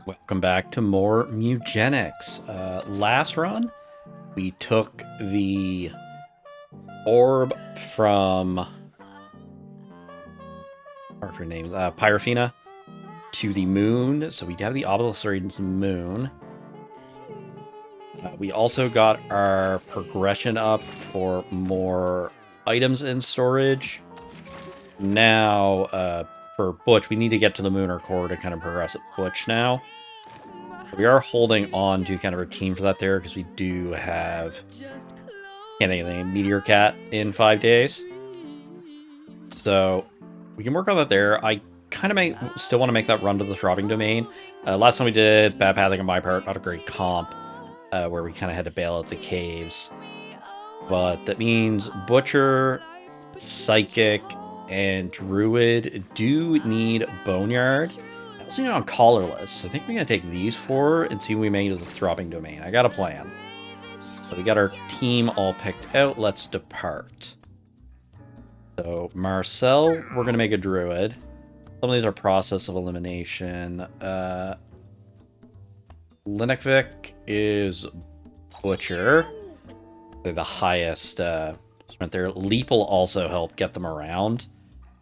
Welcome back to more Mewgenics. Last run, we took the orb from her names, Pyrophina, to the moon. So we have the Obelisk moon. We also got our progression up for more items in storage. Now, for Butch, we need to get to the moon or core to kind of progress at Butch now. We are holding on to kind of a team for that there because we do have, can't think of the name, Meteor Cat in 5 days. So we can work on that there. I kind of still want to make that run to the throbbing domain. Last time we did bad pathing on my part, not a great comp, where we kind of had to bail out the caves. But that means Butcher, Psychic, and Druid do need Boneyard. I was thinking on Collarless, so I think we're going to take these 4 and see if we make it to the Throbbing Domain. I got a plan. So we got our team all picked out. Let's depart. So Marcel, we're going to make a Druid. Some of these are process of elimination. Linekvik is Butcher. They're the highest strength there. Leap will also help get them around,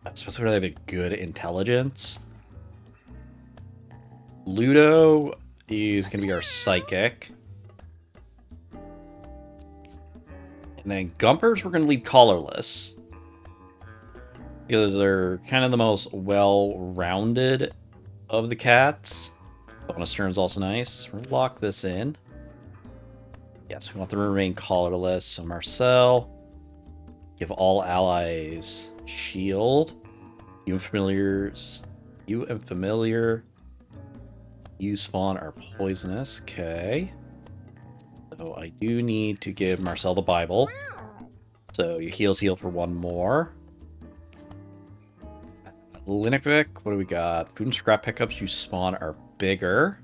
especially where they have a good intelligence. Ludo is going to be our Psychic. And then Gumpers, we're going to leave Collarless, because they're kind of the most well-rounded of the cats. Bonus turn is also nice. We're going to lock this in. Yes, we want them to remain Collarless. So Marcel, give all allies shield. You and familiar. You spawn are poisonous. Okay. So I do need to give Marcel the Bible. So your heals heal for 1 more. Linekvik, what do we got? Food and scrap pickups you spawn are bigger.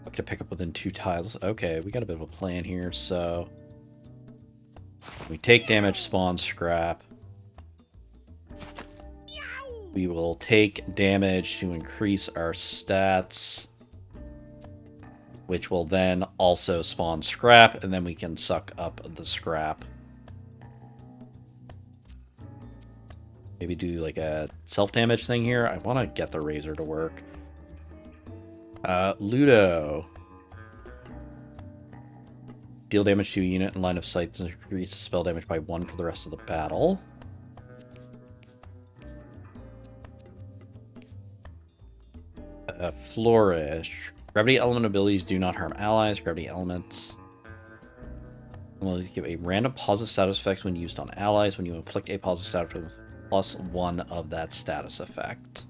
Up to pick up within 2 tiles. Okay, we got a bit of a plan here. So we take damage, spawn scrap. We will take damage to increase our stats, which will then also spawn scrap, and then we can suck up the scrap. Maybe do like a self-damage thing here. I want to get the razor to work. Ludo. Deal damage to a unit in line of sight and increase spell damage by 1 for the rest of the battle. Flourish. Gravity element abilities do not harm allies. Gravity elements will give a random positive status effect when used on allies. When you inflict a positive status effect with +1 of that status effect.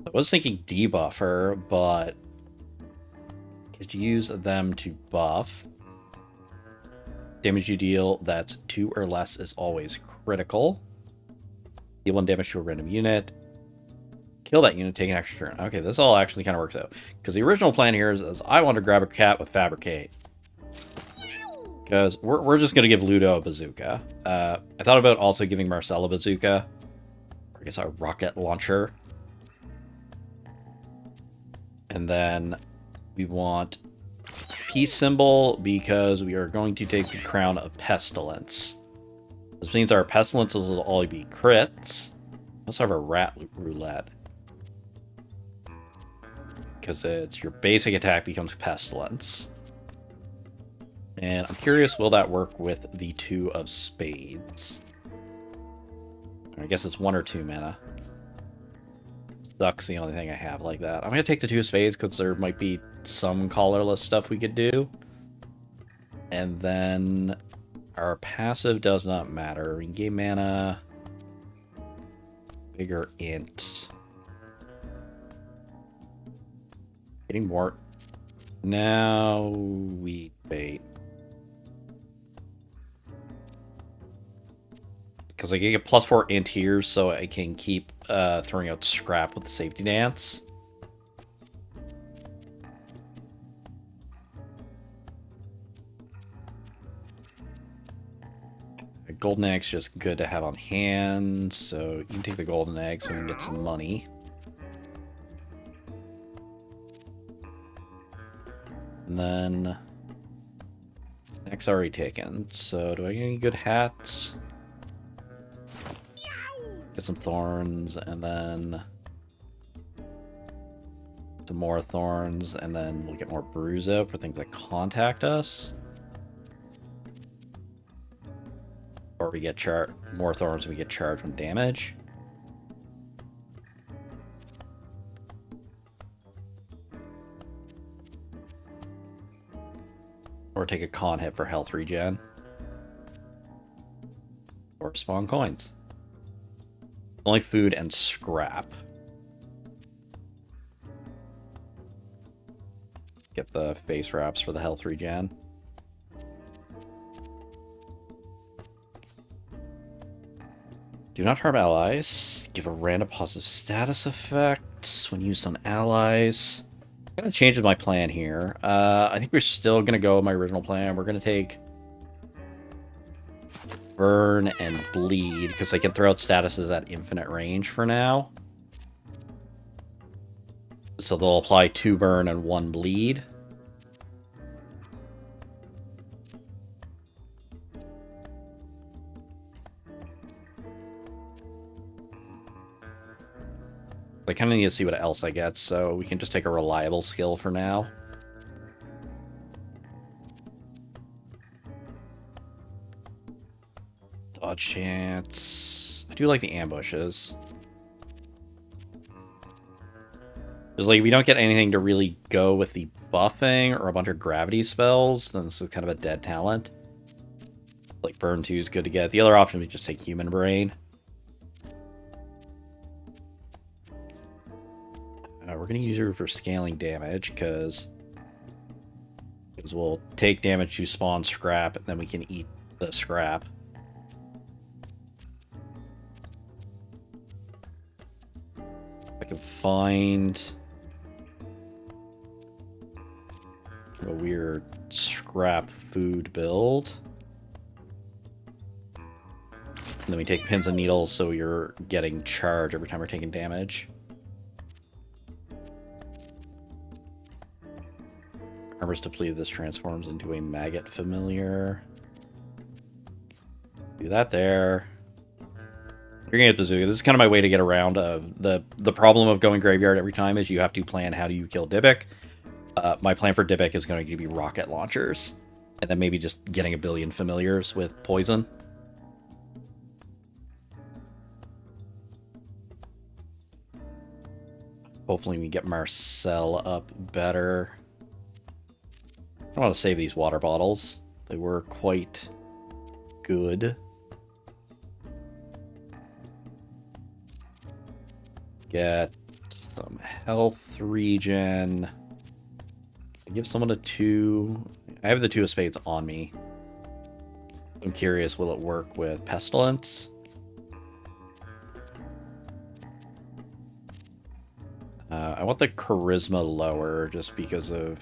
I was thinking debuffer, but could use them to buff. Damage you deal that's 2 or less is always critical. Deal 1 damage to a random unit. Kill that unit, take an extra turn. Okay, this all actually kind of works out. Because the original plan here is I want to grab a cat with Fabricate. Because we're just going to give Ludo a bazooka. I thought about also giving Marcel a bazooka. Or I guess a rocket launcher. And then we want peace symbol because we are going to take the crown of pestilence. This means our pestilences will all be crits. Let's have a rat roulette. Because it's your basic attack becomes pestilence. And I'm curious, will that work with the 2 of spades? I guess it's 1 or 2 mana. Sucks the only thing I have like that. I'm going to take the 2 of spades because there might be some collarless stuff we could do. And then our passive does not matter. We can gain mana. Bigger int. Getting more. Now we bait. Because I can get +4 int here, so I can keep throwing out scrap with the safety dance. A golden egg's just good to have on hand, so you can take the golden egg so we can get some money. And then next already taken. So do I get any good hats? Get some thorns, and then some more thorns, and then we'll get more brews out for things that contact us. Or we get more thorns and we get charged when damage. Or take a con hit for health regen. Or spawn coins. Only food and scrap. Get the face wraps for the health regen. Do not harm allies. Give a random positive status effect when used on allies. I'm going to change my plan here. I think we're still going to go with my original plan. We're going to take burn and bleed, because I can throw out statuses at infinite range for now. So they'll apply 2 burn and 1 bleed. I kind of need to see what else I get, so we can just take a reliable skill for now. Dodge chance. I do like the ambushes. Because, like, we don't get anything to really go with the buffing or a bunch of gravity spells, then this is kind of a dead talent. Like, burn 2 is good to get. The other option would just take human brain. We're going to use her for scaling damage, because we'll take damage to spawn scrap, and then we can eat the scrap. I can find a weird scrap food build. And then we take pins and needles, so you're getting charge every time we're taking damage. Armor's depleted, this transforms into a maggot familiar. Do that there. You're gonna get bazooka. This is kind of my way to get around the problem of going graveyard every time is you have to plan how do you kill Dybbuk. My plan for Dybbuk is going to be rocket launchers. And then maybe just getting a billion familiars with poison. Hopefully we get Marcel up better. I want to save these water bottles. They were quite good. Get some health regen. Give someone a 2. I have the 2 of spades on me. I'm curious, will it work with pestilence? I want the charisma lower just because of...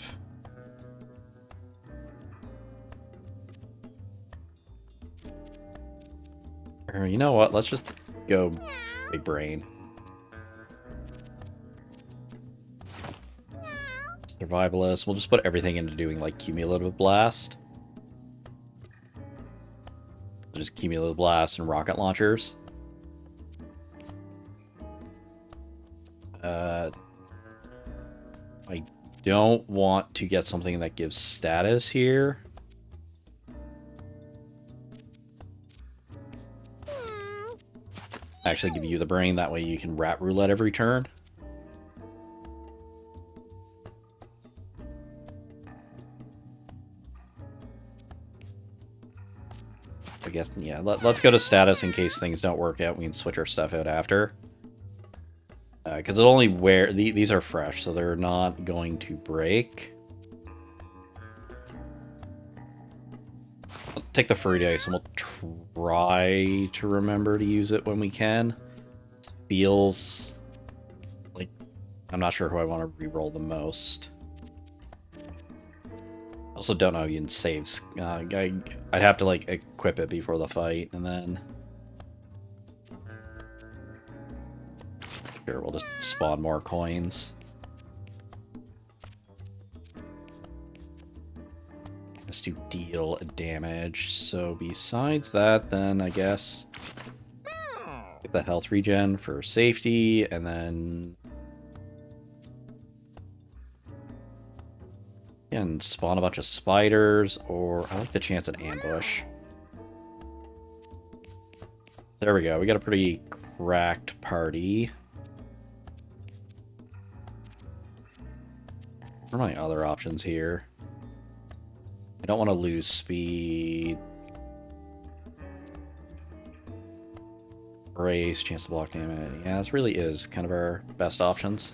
Or you know what? Let's just go big brain. Survivalist. We'll just put everything into doing like cumulative blast. Just cumulative blast and rocket launchers. I don't want to get something that gives status here. Actually give you the brain, that way you can rat roulette every turn. I guess, yeah, let's go to status in case things don't work out. We can switch our stuff out after. Because it only these are fresh, so they're not going to break. I'll take the furry dice and we'll try to remember to use it when we can. It feels like I'm not sure who I want to re-roll the most. I also don't know if you can save. I'd have to like equip it before the fight, and then sure, we'll just spawn more coins. is to deal damage. So besides that, then I guess get the health regen for safety, and then and spawn a bunch of spiders, or I like the chance at ambush. There we go. We got a pretty cracked party. What are my other options here? I don't want to lose speed. Brace, chance to block damage. Yeah, this really is kind of our best options.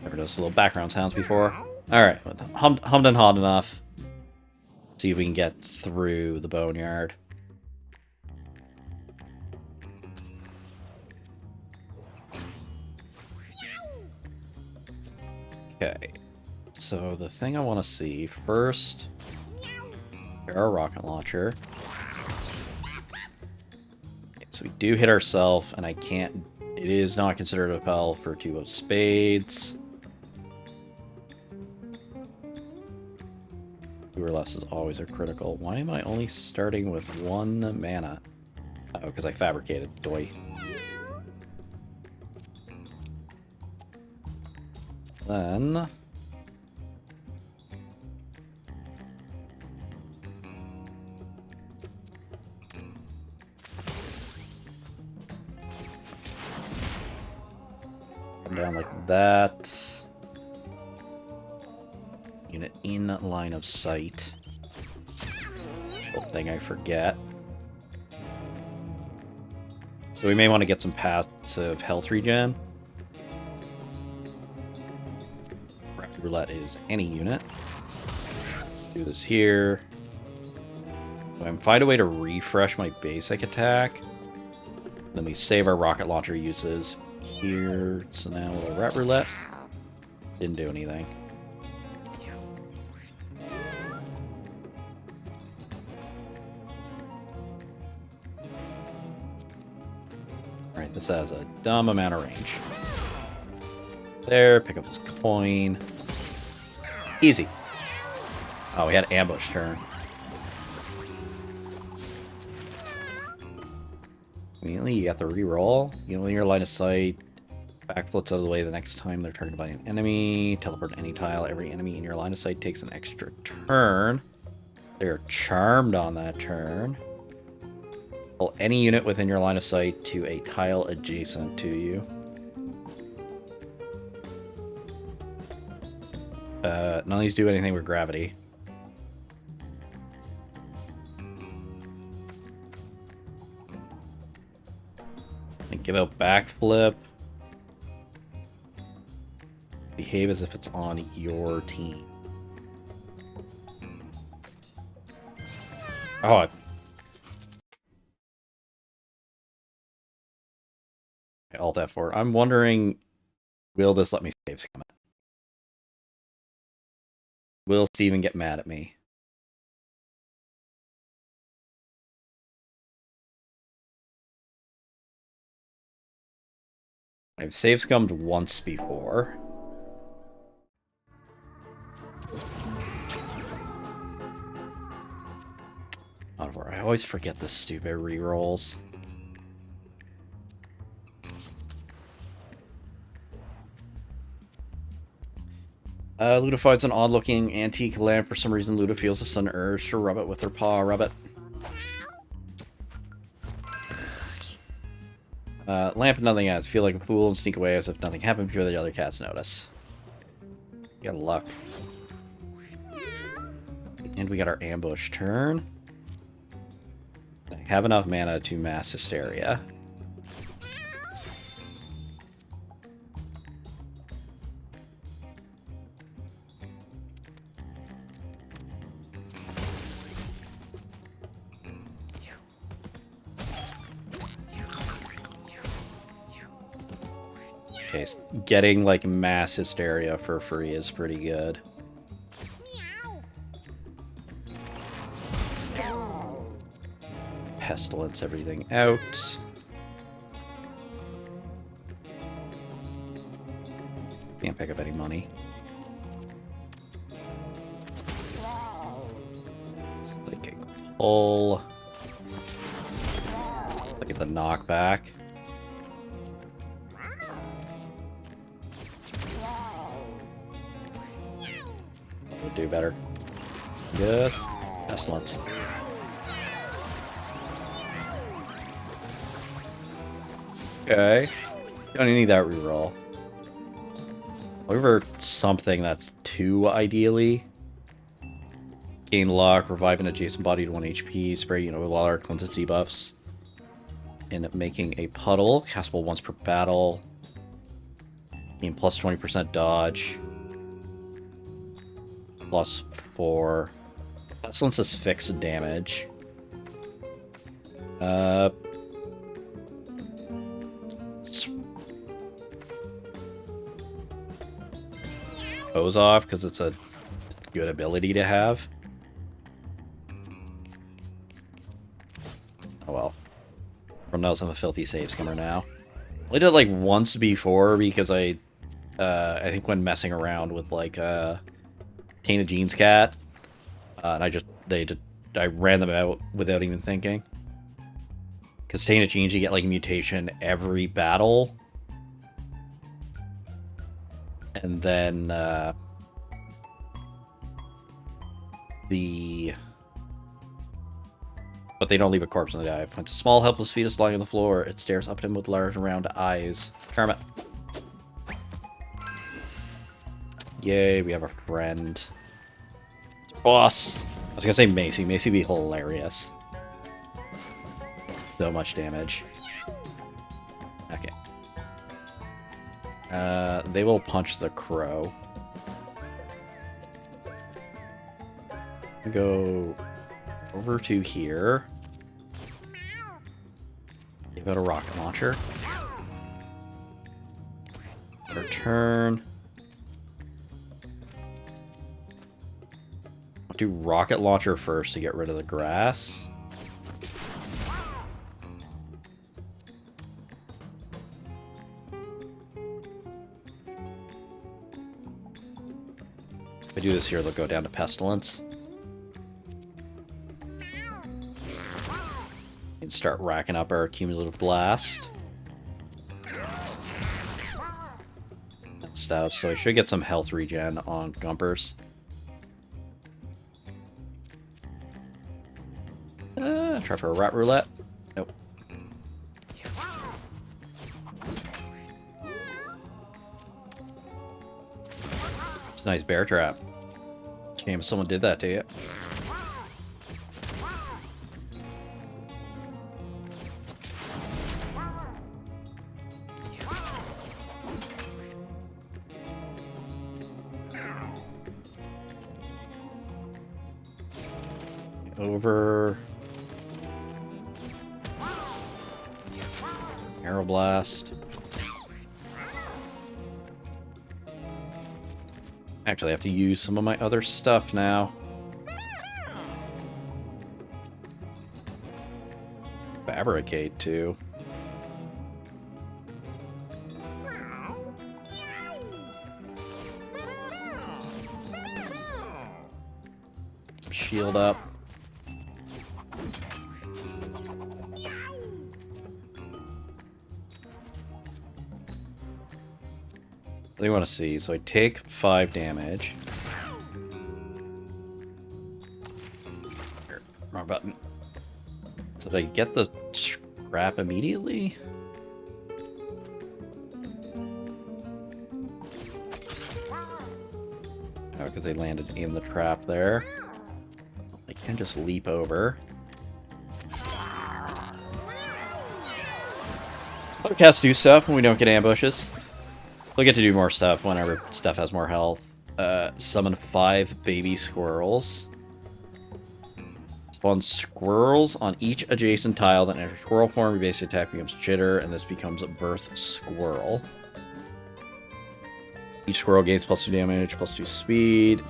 Never does little background sounds before. Alright, hummed and hawed enough. See if we can get through the boneyard. Okay, so the thing I want to see first, our rocket launcher. Okay, so we do hit ourselves, and I can't. It is not considered a repel for 2 of spades. 2 or less is always a critical. Why am I only starting with 1 mana? Oh, because I fabricated. Doy. Then come down like that. Unit in line of sight. Little thing I forget. So we may want to get some passive health regen. Roulette is any unit. Do this here. So I'm find a way to refresh my basic attack. Then we save our rocket launcher uses here. So now we'll rat roulette. Didn't do anything. Alright, this has a dumb amount of range. There, pick up this coin. Easy. Oh, we had ambush turn. Immediately, you got the reroll. You know, in your line of sight, backflips out of the way the next time they're targeted by an enemy. Teleport to any tile. Every enemy in your line of sight takes an extra turn. They're charmed on that turn. Pull any unit within your line of sight to a tile adjacent to you. None of these do anything with gravity. And give out backflip. Behave as if it's on your team. Oh, Alt F4. I'm wondering, will this let me save scum it? Will Steven get mad at me? I've save scummed once before. I always forget the stupid rerolls. Luda finds an odd-looking antique lamp. For some reason, Luda feels a sudden urge to rub it with her paw. Rub it. Lamp and nothing else. Feel like a fool and sneak away as if nothing happened before the other cats notice. You got luck. And we got our ambush turn. I have enough mana to mass hysteria. Okay, getting like mass hysteria for free is pretty good. Pestilence everything out. Can't pick up any money. Psychic pull. Look at the knockback. We'll do better. Good. Excellent. Okay. Don't need that reroll. Over something that's 2 ideally. Gain luck, revive an adjacent body to 1 HP, spray water, cleanses debuffs. And making a puddle, castable once per battle. Gain plus 20% dodge. Plus 4. Pestilence is fixed damage. Pose off because it's a good ability to have. Oh well. Everyone knows I'm a filthy save scummer now. I did it like once before because I think when messing around with like Tainted Jean's cat, and I ran them out without even thinking. Because Tainted Jeans, you get like a mutation every battle. And then but they don't leave a corpse in the dive. Finds a small helpless fetus lying on the floor. It stares up at him with large round eyes. Kermit. Yay, we have a friend. Boss. I was gonna say Macy. Macy would be hilarious. So much damage. Okay. They will punch the crow. Go over to here. Give it a rocket launcher. Return. I'll do rocket launcher first to get rid of the grass. If I do this here, they'll go down to pestilence. And start racking up our cumulative blast. Stuff, so I should get some health regen on Gumpers. Try for a rat roulette. Nope. It's a nice bear trap. Shame if someone did that to you. Over. Arrow blast. Actually, I have to use some of my other stuff now. Fabricate, too. Shield up. So you want to see. So I take 5 damage. Here, wrong button. So did I get the scrap immediately? Oh, because they landed in the trap there. I can just leap over. Podcasts do stuff when we don't get ambushes. We'll get to do more stuff whenever stuff has more health. Summon 5 baby squirrels. Spawn squirrels on each adjacent tile that enters squirrel form. Your base attack becomes jitter, and this becomes a birth squirrel. Each squirrel gains +2 damage, +2 speed.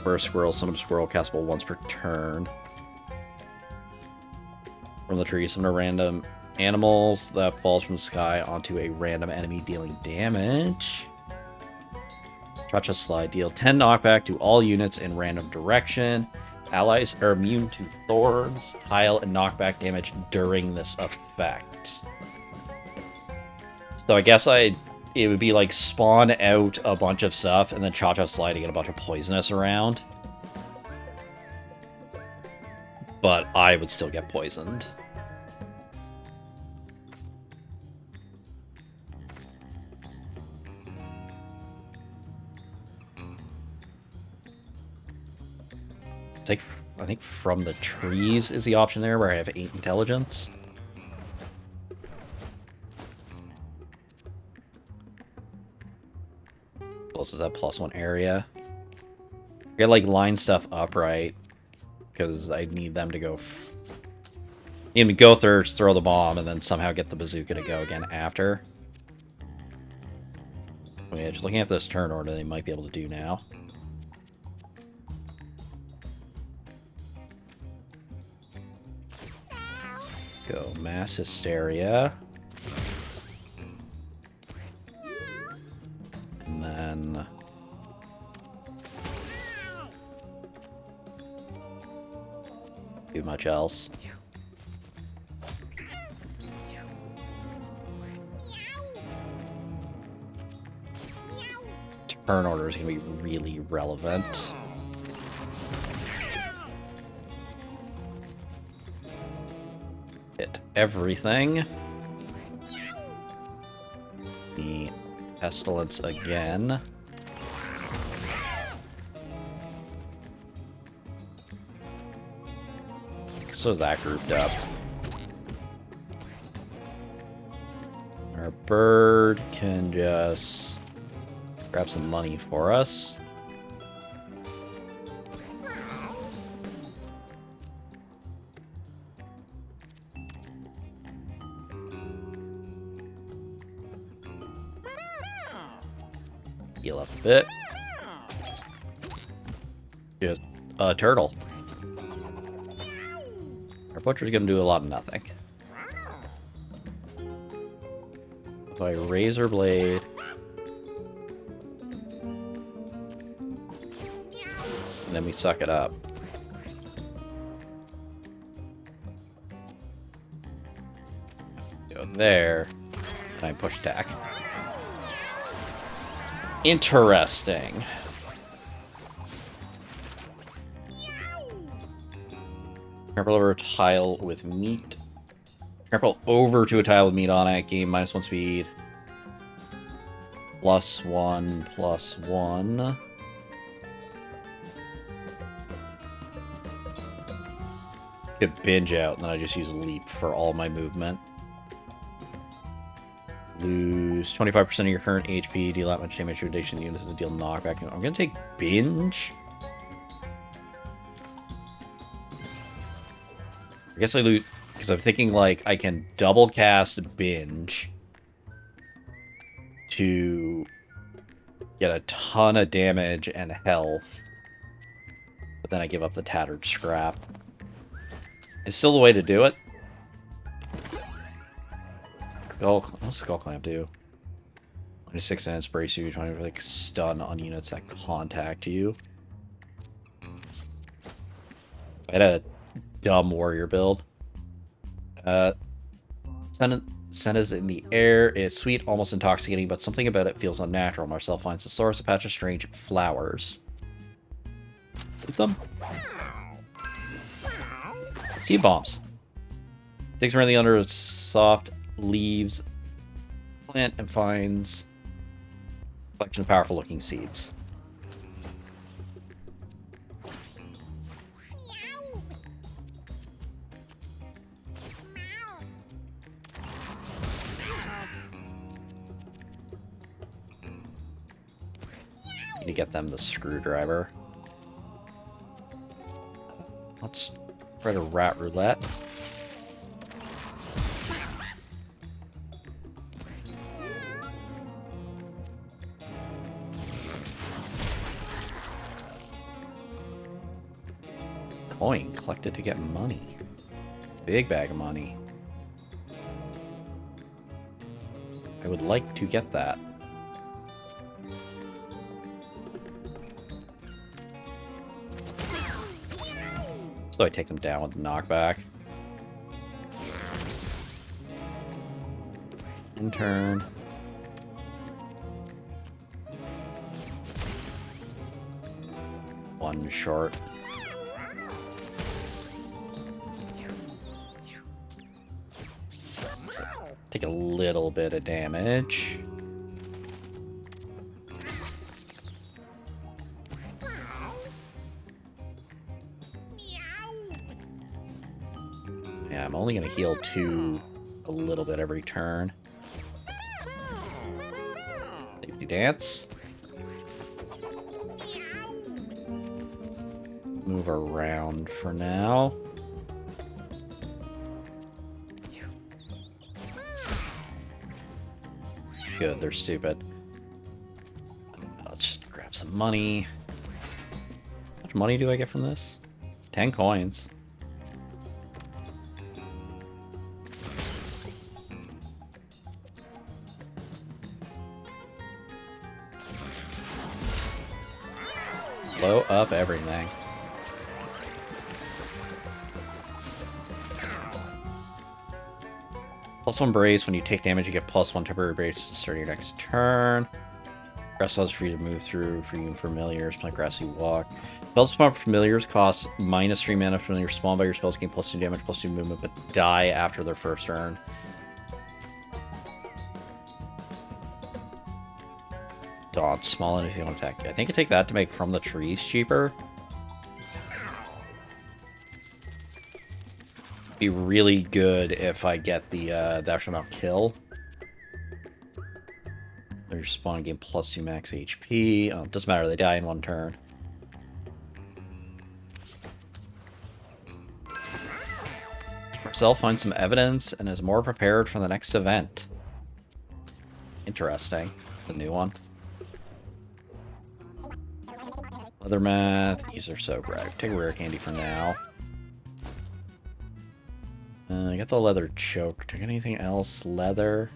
Birth squirrel, summon a squirrel, castable once per turn. From the tree, summon a random animals that falls from the sky onto a random enemy dealing damage. Cha-Cha Slide. Deal 10 knockback to all units in random direction. Allies are immune to thorns, heal, and knockback damage during this effect. So I guess it would be like spawn out a bunch of stuff and then Cha-Cha Slide to get a bunch of poisonous around. But I would still get poisoned. It's like, I think from the trees is the option there where I have 8 intelligence. Plus is that +1 area. I gotta like line stuff up right. Because I need them to go... need them to go first, throw the bomb, and then somehow get the bazooka to go again after. I mean, just looking at this turn order, they might be able to do now. Go Mass Hysteria. And then... too much else. Turn order is going to be really relevant. Hit everything. The Pestilence again. So that grouped up. Our bird can just grab some money for us. Heal up a bit. Just a turtle. Our butcher's gonna do a lot of nothing. If I razor blade, and then we suck it up. Go there, and I push attack. Interesting. Trample over a tile with meat. Trample over to a tile with meat on it. Gain -1 speed. +1/+1. Could binge out, and then I just use leap for all my movement. Lose 25% of your current HP. Deal that much damage to addition units and deal knockback. I'm gonna take binge. I guess I lose because I'm thinking like I can double cast binge to get a ton of damage and health, but then I give up the tattered scrap. It's still the way to do it. What's Skull Clamp do? -6 minutes brace you, trying to like stun on units that contact you. I had a dumb warrior build. Scent is in the air. It's sweet, almost intoxicating, but something about it feels unnatural. Marcel finds the source, a patch of strange flowers. With them. Seed bombs. Digs around the under its soft leaves, plant, and finds a collection of powerful looking seeds. Need to get them the screwdriver. Let's try to rat roulette. Coin collected to get money. Big bag of money. I would like to get that. So I take them down with knockback. In turn. One short. Take a little bit of damage. Yeah, I'm only going to heal 2 a little bit every turn. Safety dance. Move around for now. Good, they're stupid. Let's just grab some money. How much money do I get from this? 10 coins. Blow up everything. +1 brace. When you take damage, you get +1 temporary brace to start your next turn. Grass allows free to move through for you and familiars. Plant grassy walk. Spells spawn for familiars cost -3 mana. Familiars spawn by your spells gain +2 damage, +2 movement, but die after their first turn. Dodge small and if you want to attack. I think I take that to make From the Trees cheaper. Be really good if I get the Thou Shalt Not Kill. Their spawn gain +2 max HP. Oh, doesn't matter, they die in 1 turn. Marcel finds some evidence and is more prepared for the next event. Interesting. The new one. Leather math. These are so great. Take a rare candy for now. I got the leather choke. Take anything else? Leather?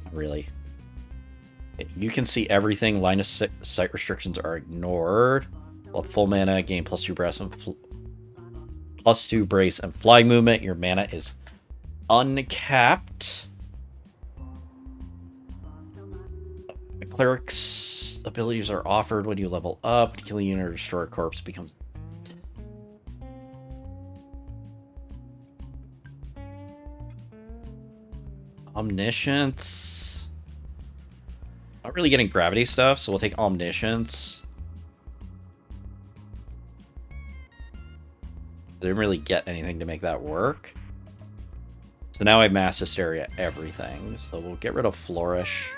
Not really. You can see everything. Line of sight restrictions are ignored. Well, full mana, gain +2 brace and +2 brace and fly movement. Your mana is uncapped. The cleric's abilities are offered when you level up. Kill a unit or destroy a corpse becomes. Omniscience. Not really getting gravity stuff, so we'll take Omniscience. Didn't really get anything to make that work. So now I have Mass Hysteria everything. So we'll get rid of Flourish.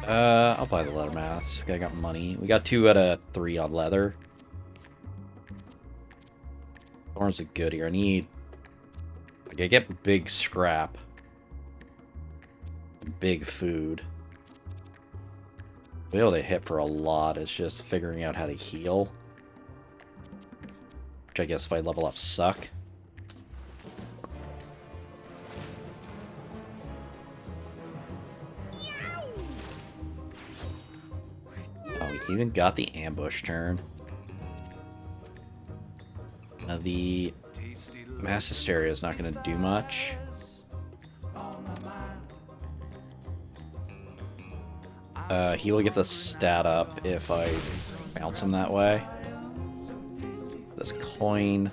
I'll buy the leather mask. Just 'cause I got money. We got 2 out of 3 on leather. Thorn's a good here. I need... Like, I get big scrap. Big food. Be able to hit for a lot. It's just figuring out how to heal. Which I guess if I level up suck. Oh, we even got the ambush turn. The Mass Hysteria is not going to do much. He will get the stat up if I bounce him that way. This coin.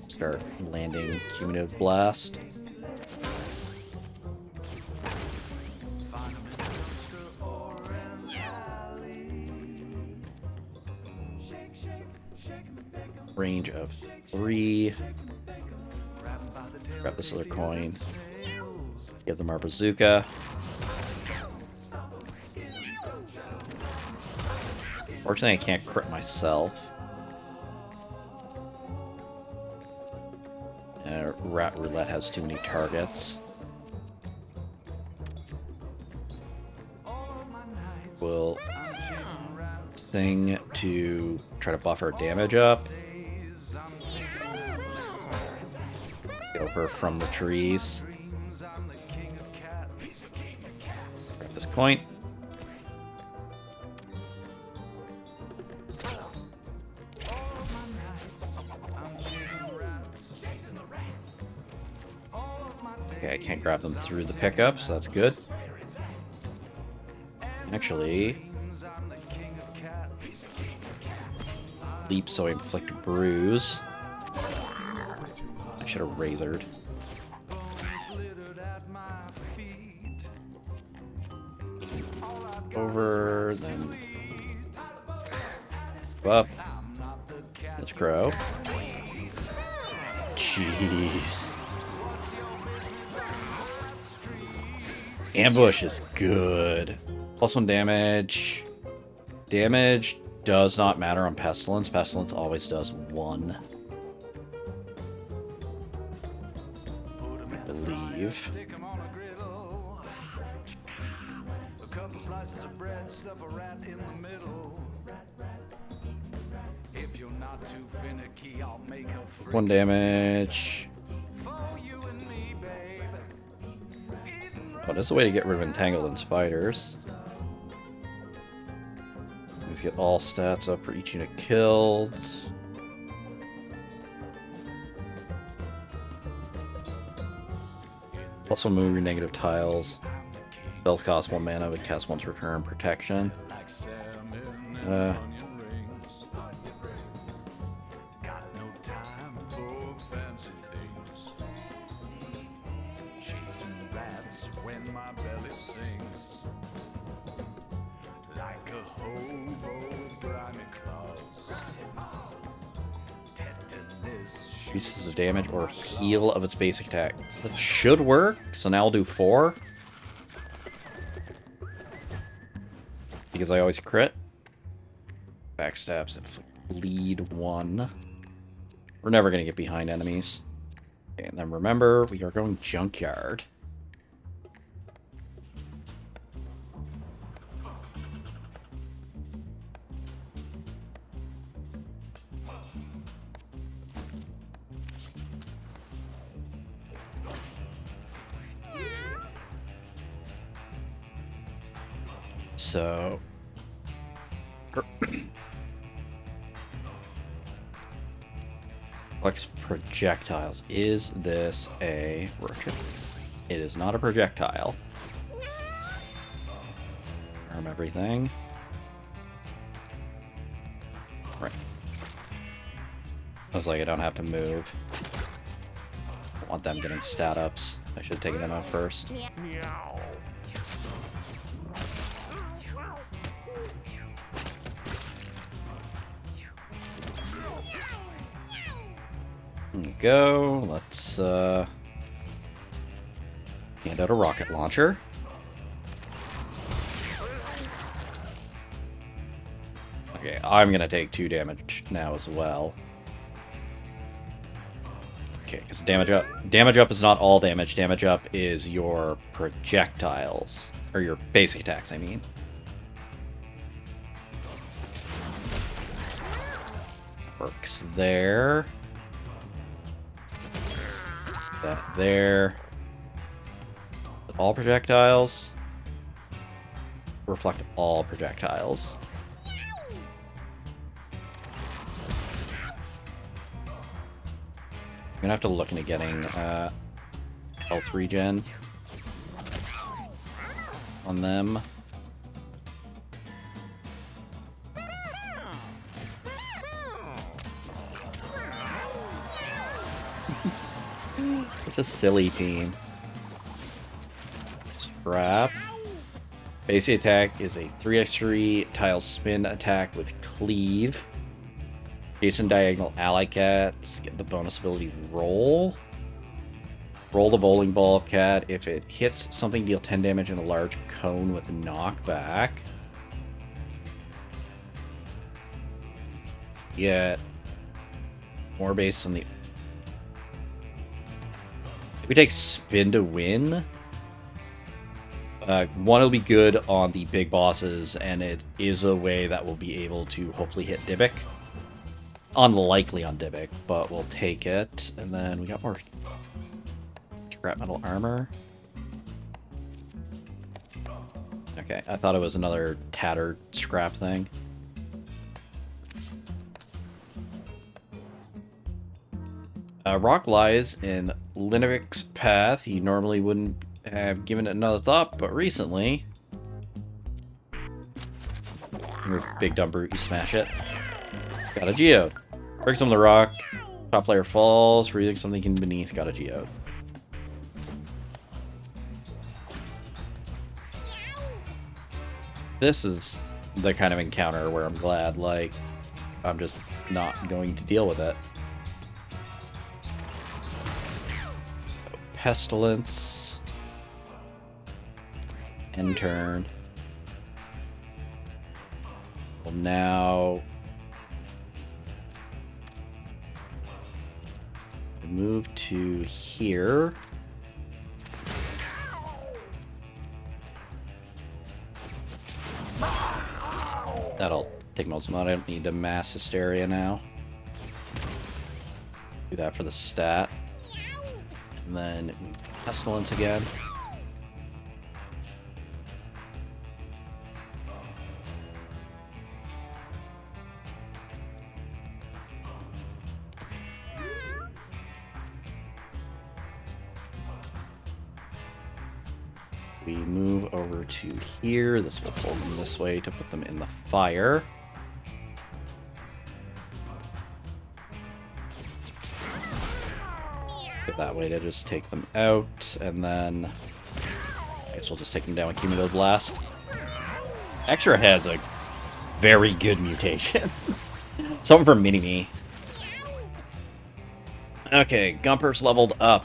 Start landing Cumulative Blast. Range of 3. Grab this other coin. Give them our bazooka. Fortunately, I can't crit myself. Rat Roulette has too many targets. We'll sing to try to buff our damage up. Over From the Trees. Grab this coin. Okay, I can't grab them through the pickup, so that's good. Actually, leap so I inflict a bruise. I should have razored. Over, then up. Let's grow. Jeez. Ambush is good. +1 damage. Damage does not matter on Pestilence. Pestilence always does 1. I believe. One damage. Oh, this is a way to get rid of entangled and spiders. Let's get all stats up for each unit killed. Also move your negative tiles. Spells cost 1 mana, but cast once per turn. Protection. Increases the damage or heal of its basic attack. That should work. So now I'll do 4. Because I always crit. Backstabs and bleed 1. We're never going to get behind enemies. Okay, and then remember, we are going Junkyard. So, flex projectiles. Is this a rocket? It is not a projectile. Arm everything. Right. I was like, I don't have to move. I want them getting stat ups. I should have taken them out first. There we go. Let's hand out a rocket launcher. Okay, I'm gonna take 2 damage now as well. Okay, because damage up is not all damage. Damage up is your projectiles. Or your basic attacks, I mean. Works there. That there. All projectiles. Reflect all projectiles. I'm gonna have to look into getting health regen on them. Such a silly team. Scrap. Basic attack is a 3x3 tile spin attack with cleave. Jason diagonal ally cats get the bonus ability roll. Roll the bowling ball cat. If it hits something, deal 10 damage in a large cone with knockback. Get more based on the... We take spin to win. One will be good on the big bosses, and it is a way that we'll be able to hopefully hit Dybbuk. Unlikely on Dybbuk, but we'll take it. And then we got more scrap metal armor. Okay, I thought it was another tattered scrap thing. Rock lies in Linovic's path, he normally wouldn't have given it another thought, but recently... Big dumb brute, you smash it. Got a geode. Break some of the rock. Top layer falls, breathing something beneath, got a geode. This is the kind of encounter where I'm glad, like, I'm just not going to deal with it. Pestilence. End turn. Well, now... move to here. That'll take most of them out. I don't need to mass hysteria now. Do that for the stat. And then pestilence again. We move over to here. This will pull them this way to put them in the fire. Go that way to just take them out, and then I guess we'll just take them down with Cumulative Blast. Extra has a very good mutation. Something for Mini-Me. Okay, Gumper's leveled up.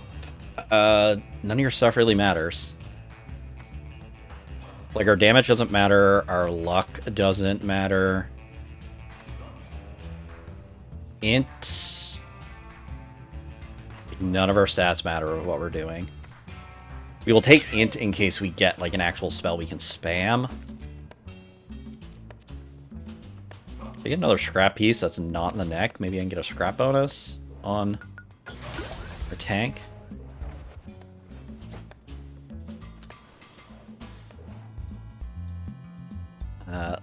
None of your stuff really matters. Like, our damage doesn't matter, our luck doesn't matter. Int. None of our stats matter with what we're doing. We will take Int in case we get, like, an actual spell we can spam. If I get another scrap piece that's not in the neck, maybe I can get a scrap bonus on our tank.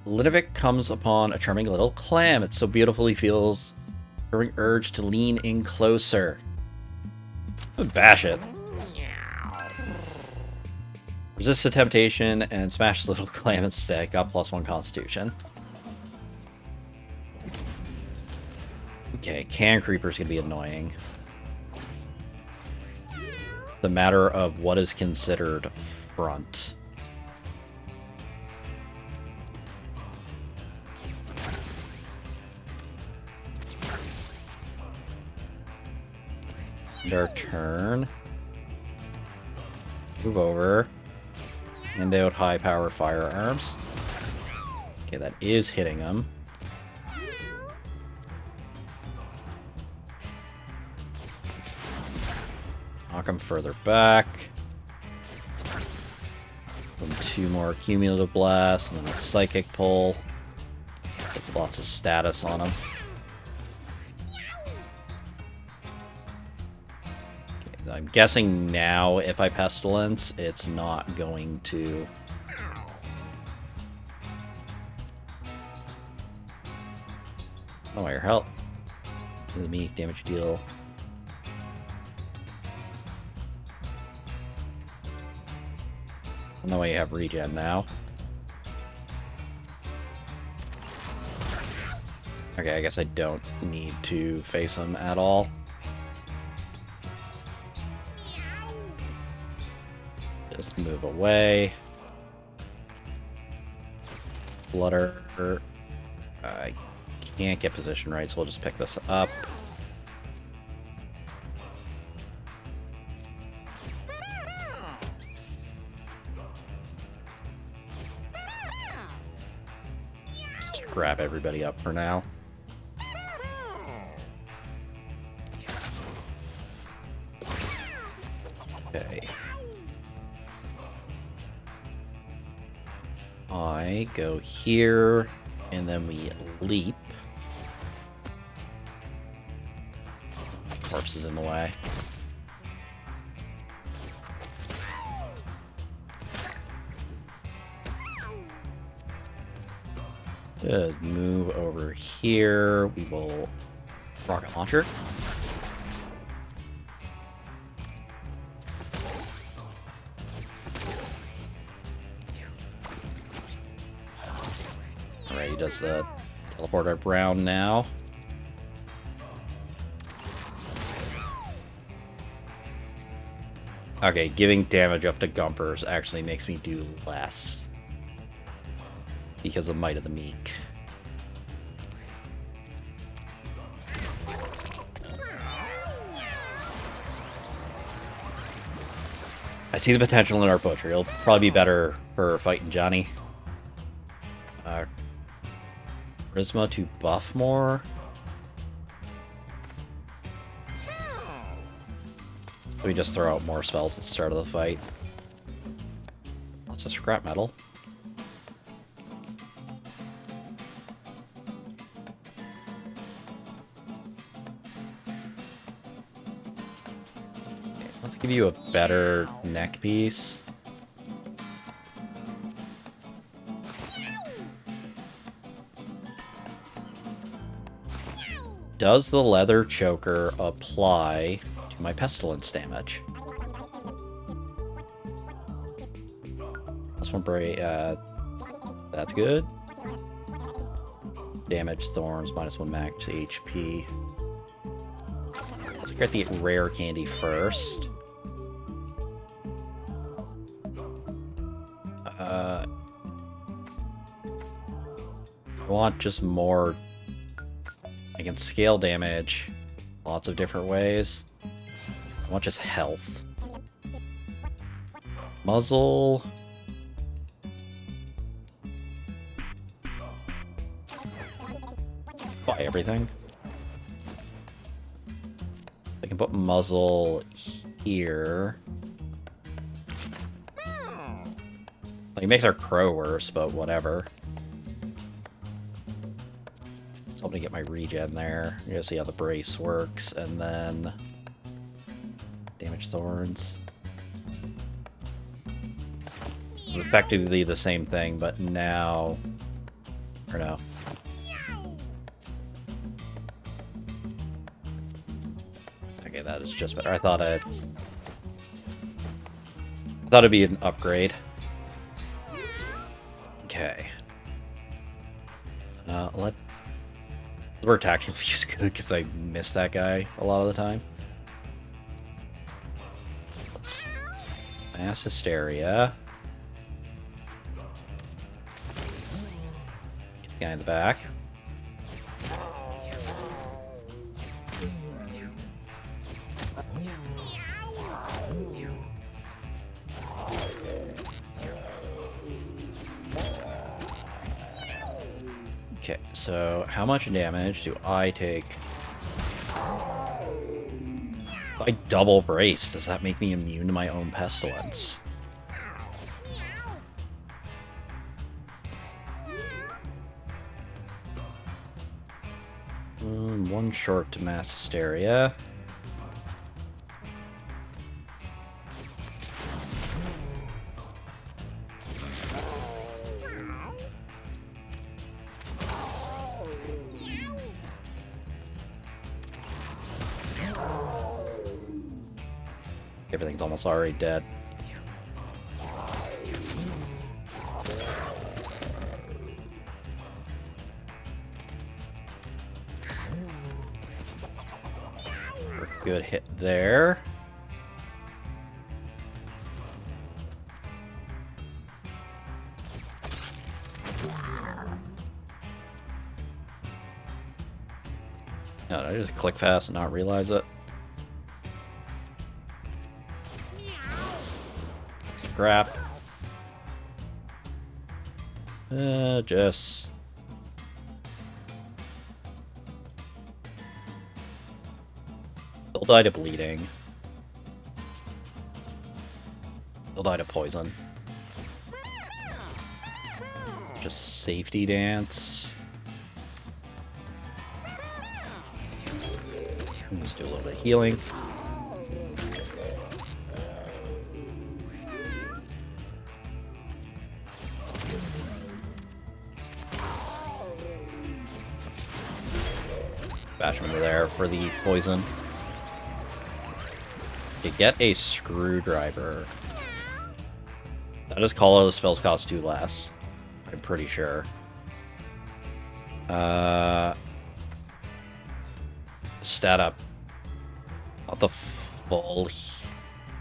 Linovic comes upon a charming little clam. It so beautifully feels. Growing urge to lean in closer. Bash it. Resist the temptation and smash the little clam instead. Got +1 constitution. Okay, can creeper's gonna be annoying. The matter of what is considered front. Our turn. Move over. Hand out high power firearms. Okay, that is hitting them. Knock them further back. Give them 2 more cumulative blasts and then a psychic pull. Get lots of status on them. I'm guessing now if I pestilence, it's not going to... Oh, your help. With me, damage deal. No way you have regen now. Okay, I guess I don't need to face him at all. Just move away. Flutter. I can't get position right, so we'll just pick this up. Just grab everybody up for now. Okay. I go here, and then we leap. Corpse is in the way. Good. Move over here. We will rocket launcher. does the teleport up round now. Okay, giving damage up to Gumpers actually makes me do less. Because of Might of the Meek. I see the potential in our Butcher. It'll probably be better for fighting Johnny. Charisma to buff more. So we just throw out more spells at the start of the fight. Lots of scrap metal. Okay, let's give you a better neck piece. Does the leather choker apply to my pestilence damage? Plus one break, that's good. Damage thorns, -1 max HP. Let's get the rare candy first. I want just more. I can scale damage lots of different ways. I want just health. Muzzle. Buy everything. I can put muzzle here. Like, it makes our crow worse, but whatever. I'm gonna get my regen there. You're gonna see how the brace works, and then damage thorns. It's effectively the same thing, but now, or no. Okay, that is just better. I thought it'd be an upgrade. Okay. We're tactical fuse good because I miss that guy a lot of the time. Mass hysteria. Get the guy in the back. Okay, so how much damage do I take? If I double brace, does that make me immune to my own pestilence? One short to mass hysteria. Everything's almost already dead. Good hit there. No, did I just click fast and not realize it? Crap. Just... They'll die to bleeding. They'll die to poison. Just safety dance. Let's do a little bit of healing. Bash him into there for the poison. You get a screwdriver. That just call out the spells cost 2 less. I'm pretty sure. Stat up. Not the full...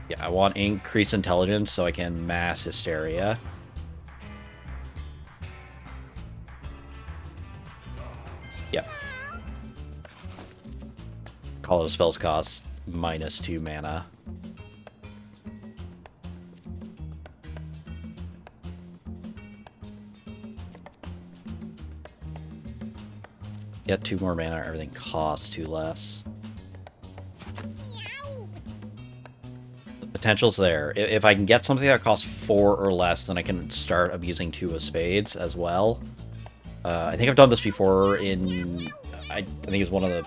Yeah, I want increased intelligence so I can mass hysteria. Yep. Call it a spells cost -2 mana. Get 2 more mana, everything costs 2 less. The potential's there. If I can get something that costs 4 or less, then I can start abusing 2 of spades as well. I think I've done this before in... I think it's one of the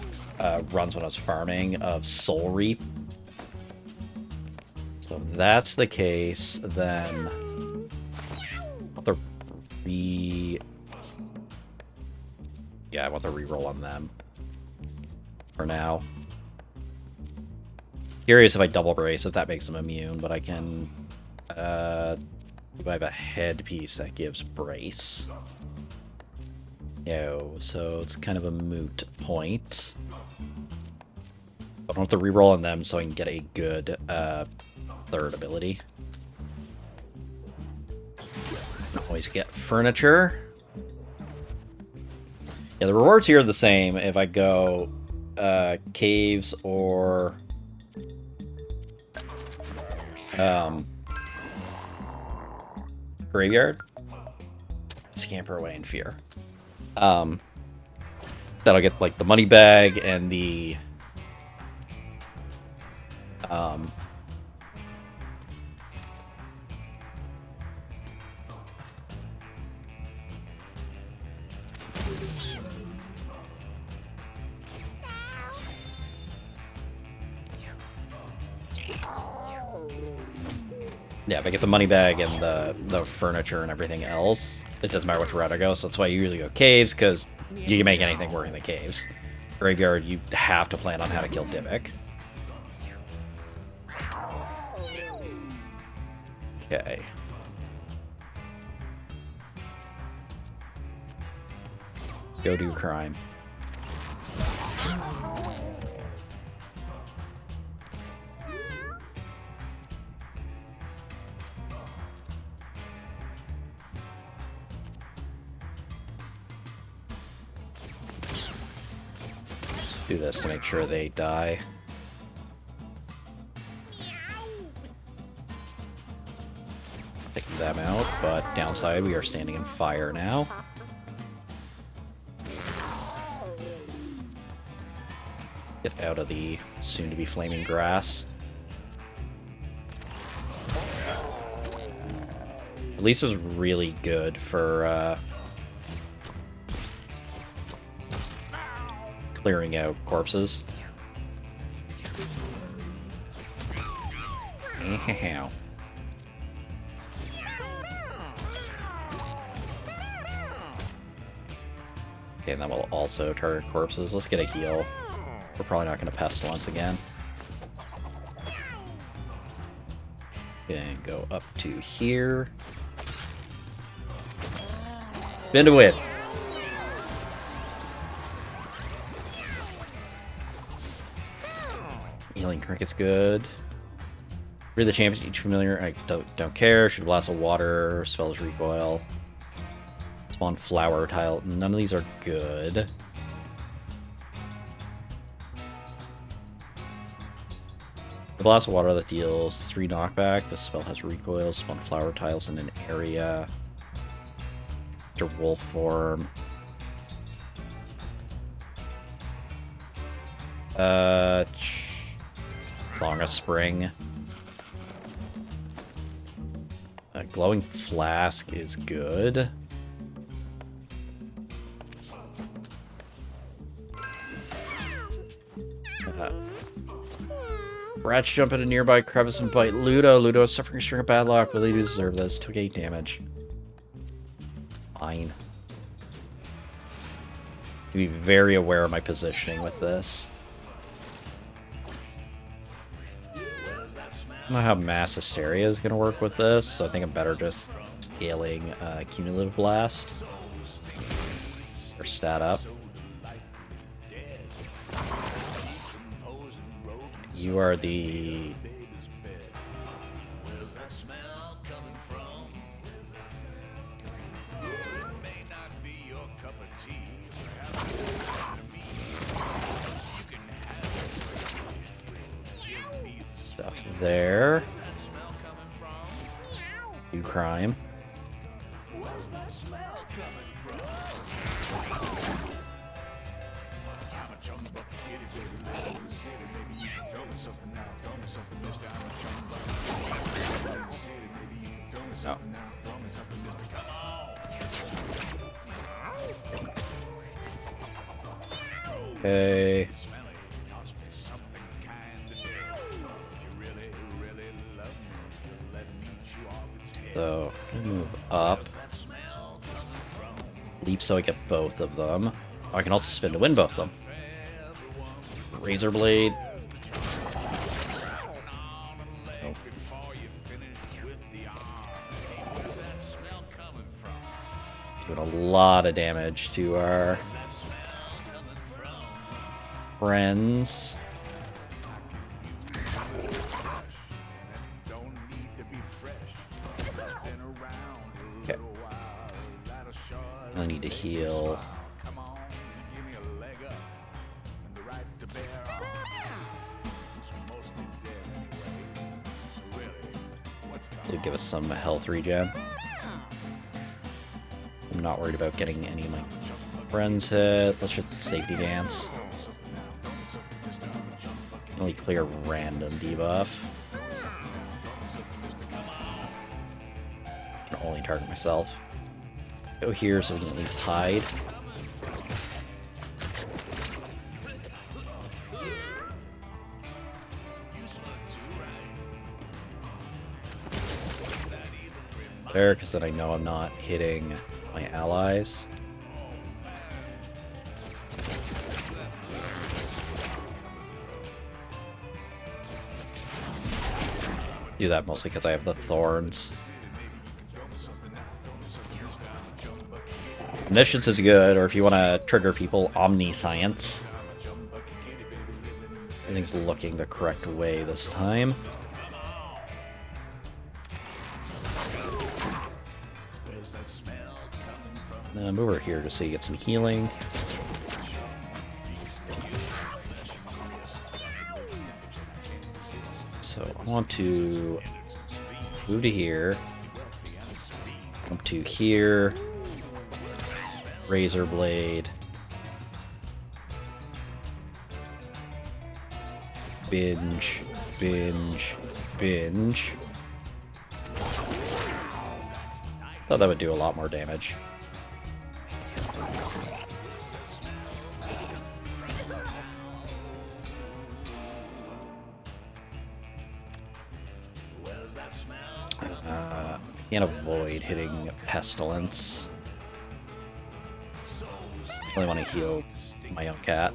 runs when I was farming of Soul Reap. So if that's the case, then... the Yeah, I want the reroll on them. For now. Curious if I double brace, if that makes them immune, but I can... do I have a headpiece that gives brace? No, so it's kind of a moot point. I don't have to reroll on them so I can get a good third ability. Always get furniture. Yeah, the rewards here are the same if I go caves or graveyard. Scamper away in fear. That'll get like the money bag and the yeah, if I get the money bag and the furniture and everything else, it doesn't matter which route I go, so that's why you usually go caves, because you can make anything work in the caves. Graveyard, you have to plan on how to kill Divik. Okay. Go do crime. Do this to make sure they die. Take them out, but downside, we are standing in fire now. Get out of the soon-to-be flaming grass. Lisa's really good for clearing out corpses. Ow. Okay, and that will also target corpses. Let's get a heal. We're probably not going to pestilence again. And go up to here. Spin to win. Healing Trinket's good. Read the champion, each familiar. I don't care. Should blast a water. Spells recoil. Spawn flower tile. None of these are good. The blast of water that deals 3 knockback. This spell has recoil. Spawn flower tiles in an area. After wolf form. Long as spring. Glowing flask is good. Rats jump in a nearby crevice and bite Ludo. Ludo is suffering a string of bad luck. Really do deserve this. Took 8 damage. Fine. Be very aware of my positioning with this. I don't know how Mass Hysteria is going to work with this, so I think I'm better just scaling Cumulative Blast. Or stat up. You are the... stuff there. You crime. No. Okay. So, move up. Leap so I get both of them. Oh, I can also spin to win both of them. Razor Blade. Oh. Doing a lot of damage to our friends. Okay. I need to heal. To give us some health regen. I'm not worried about getting any of my friends hit. Let's just safety dance. Only clear random debuff. I can only target myself. Go here so we can at least hide. There, because then I know I'm not hitting my allies. Do that mostly because I have the thorns. Omniscience is good, or if you want to trigger people, Omniscience. Everything's looking the correct way this time. Move over here just so you get some healing. So I want to move to here, up to here, Razor Blade, binge, binge, binge. Thought that would do a lot more damage. Can't avoid hitting Pestilence. Really want to heal my own cat.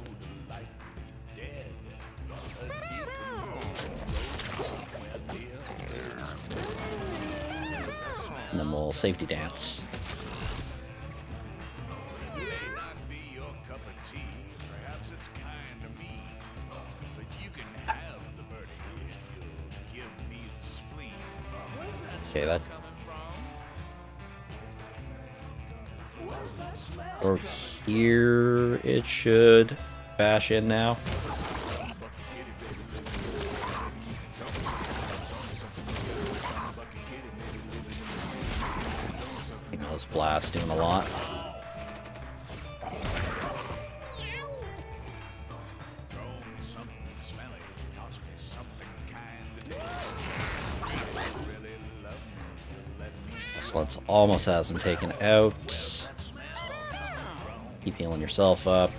And then we'll safety dance. Okay, that... Or here it should bash in now. I think those blasts doing a lot. Excellence almost has him taken out. Keep healing yourself up.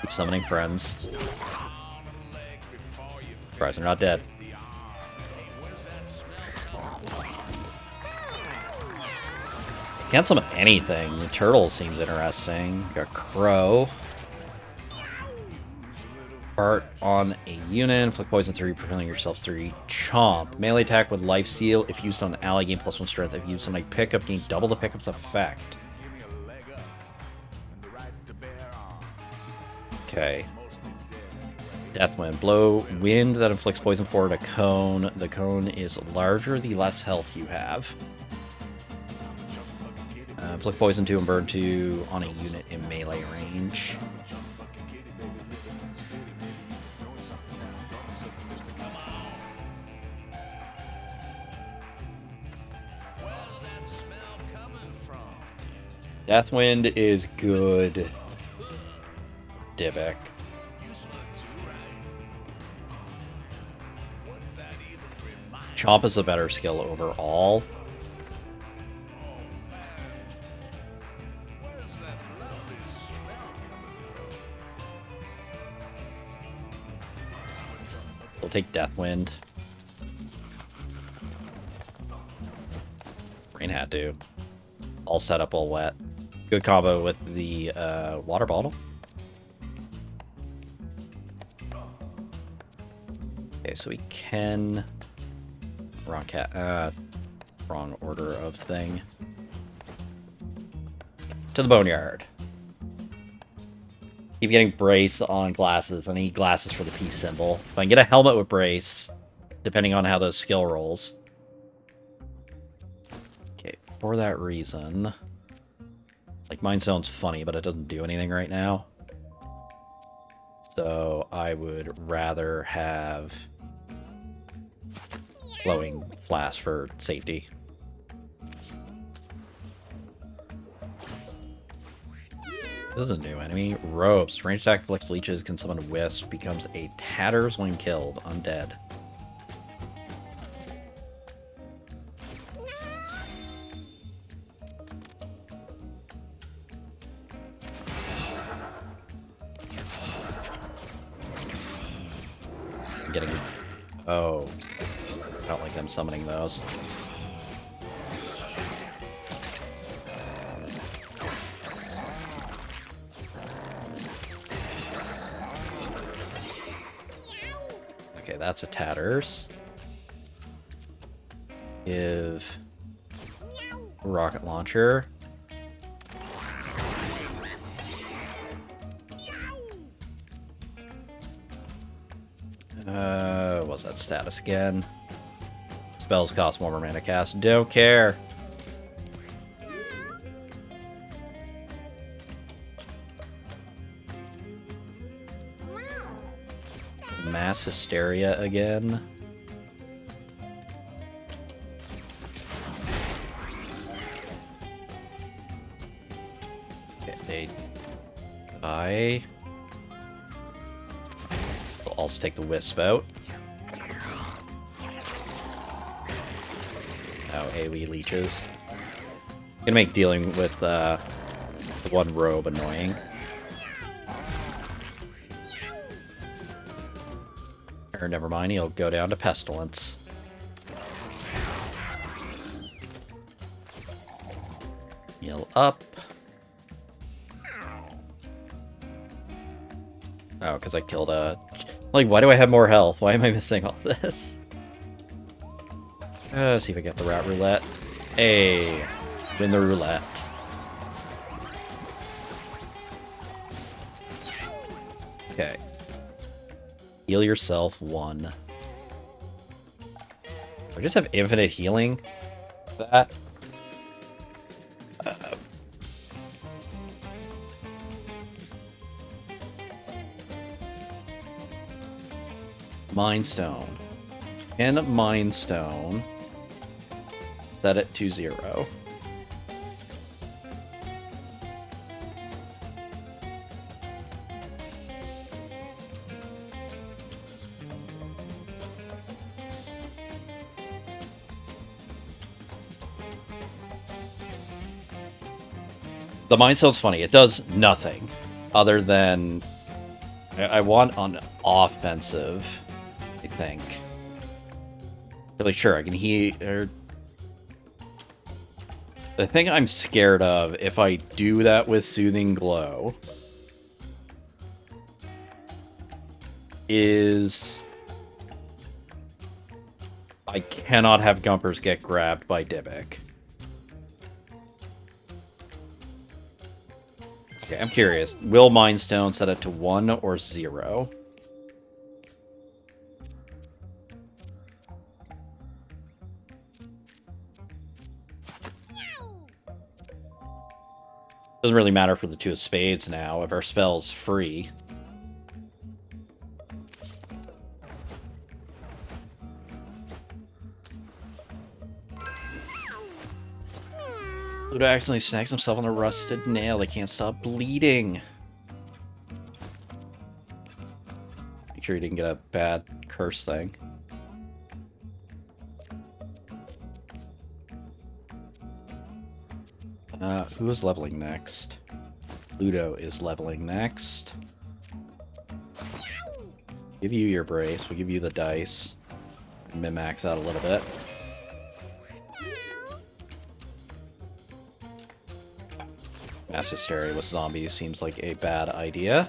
Keep summoning friends. Surprised they're not dead. Can't summon anything. The turtle seems interesting. Got Crow. Part on a unit. Inflict poison 3, propelling yourself 3. Chomp. Melee attack with lifesteal. If used on an ally, gain +1 strength. If used on a pickup, gain double the pickup's effect. Okay. Deathwind. Blow wind that inflicts poison forward a cone. The cone is larger the less health you have. Inflict poison 2 and burn 2 on a unit in melee range. Deathwind is good. Dybbuk. Chomp is a better skill overall. We'll take Deathwind. Rain had to. All set up, all wet. Good combo with the water bottle. Okay, so we can... wrong order of thing. To the Boneyard. Keep getting brace on glasses. I need glasses for the peace symbol. If I can get a helmet with brace, depending on how those skill rolls. Okay, for that reason... Like, Mind Stone's funny, but it doesn't do anything right now. So, I would rather have... Glowing Flash for safety. Doesn't do enemy. Ropes. Range attack afflicts leeches, can summon Wisp, becomes a tatters when killed. Undead. I'm getting... Oh. I don't like them summoning those. Okay, that's a tatters. Give rocket launcher. What's that status again? Spells cost more mana cast. Don't care. Mass hysteria again. Okay, they die. We'll also take the wisp out. Oh, AoE leeches. Gonna make dealing with the one robe annoying. Or never mind, he'll go down to pestilence. Heal up. Oh, because I killed a... Like, why do I have more health? Why am I missing all this? Let's see if I get the rat roulette. Hey, win the roulette. Okay. Heal yourself 1. I just have infinite healing. That. Mind Stone. And Mind Stone. Set it to 0. The Mind Stone's funny. It does nothing other than... I want an offensive, I think. Really sure, I can heal... The thing I'm scared of, if I do that with Soothing Glow, is I cannot have Gumpers get grabbed by Dybbuk. Okay, I'm curious. Will Mindstone set it to 1 or 0? Doesn't really matter for the 2 of spades now if our spell's free. Ludo accidentally snags himself on a rusted nail. They can't stop bleeding. Make sure he didn't get a bad curse thing. Who is leveling next? Ludo is leveling next. Give you your brace. We'll give you the dice. Min-max out a little bit. Mass hysteria with zombies seems like a bad idea.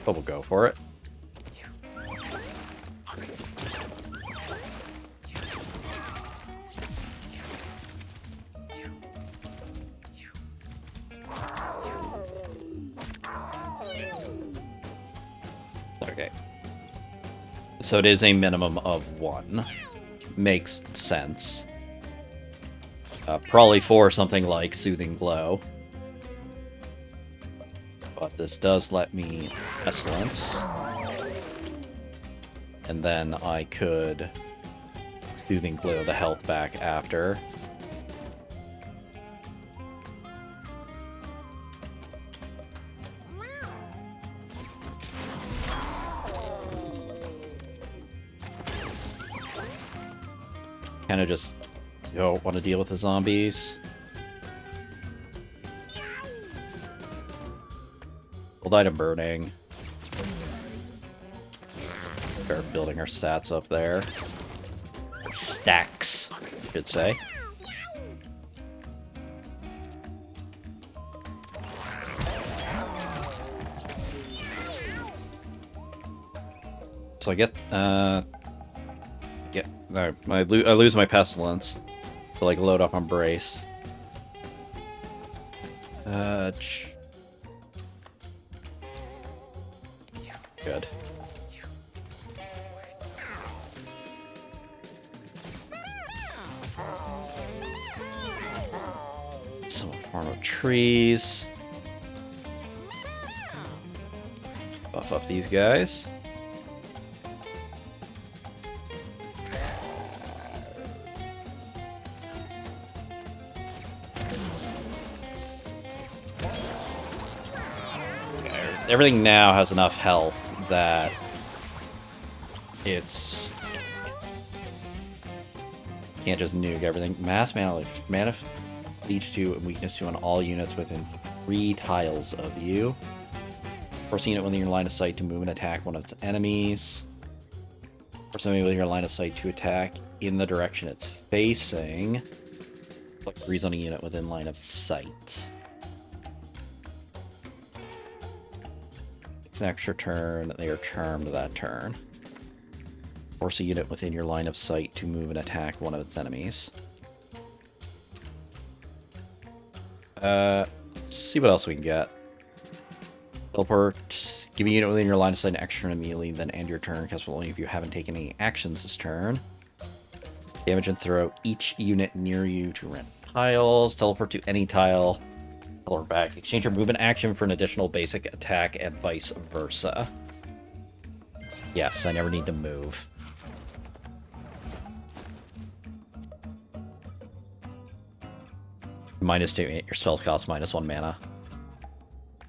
But we'll go for it. Okay. So it is a minimum of 1. Makes sense. Probably for something like Soothing Glow. But this does let me Pestilence. And then I could Soothing Glow the health back after. Kind of just don't want to deal with the zombies. Old item burning. Start building our stats up there. Or stacks, I should say. So I get no, I lose my pestilence to like load up on brace. Good. Some form of trees. Buff up these guys. Everything now has enough health that it's can't just nuke everything. Mass mana leech 2 and weakness 2 on all units within 3 tiles of you. Force a unit within your line of sight to move and attack one of its enemies. Force somebody within your line of sight to attack in the direction it's facing. Like freeze on a unit within line of sight. An extra turn, they are charmed that turn. Force a unit within your line of sight to move and attack one of its enemies. See what else we can get. Teleport. Give a unit within your line of sight an extra turn immediately, then end your turn, because only if you haven't taken any actions this turn. Damage and throw each unit near you to random tiles. Teleport to any tile. Or back. Exchange your movement action for an additional basic attack and vice versa. Yes, I never need to move. -2, your spells cost -1 mana.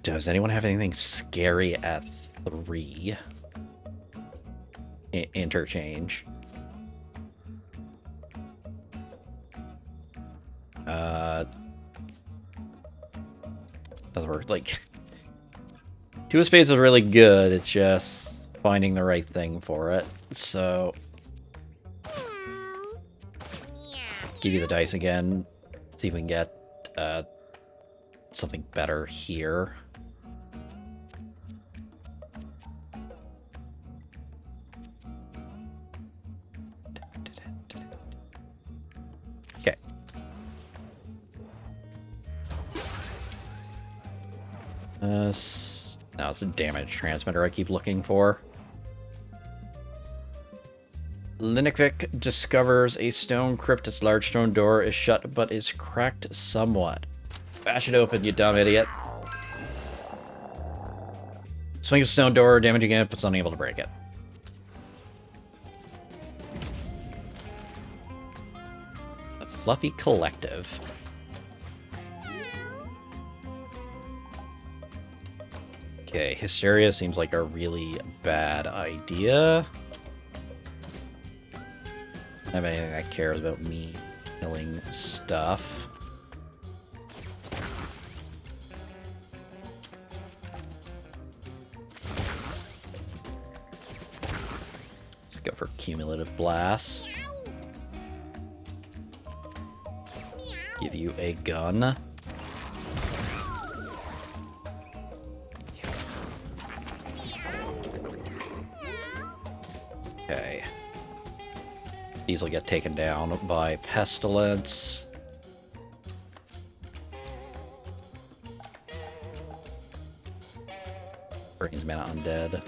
Does anyone have anything scary at 3? Interchange. Doesn't work. Like, 2 of spades is really good. It's just finding the right thing for it. So, give you the dice again. See if we can get something better here. No, it's a damage transmitter I keep looking for. Linikvik discovers a stone crypt. Its large stone door is shut, but is cracked somewhat. Bash it open, you dumb idiot. Swing a stone door, damaging it, but it's unable to break it. A fluffy collective. Okay, hysteria seems like a really bad idea. I don't have anything that cares about me killing stuff. Let's go for cumulative blasts. Give you a gun. Okay. These will get taken down by pestilence. Brings mana undead.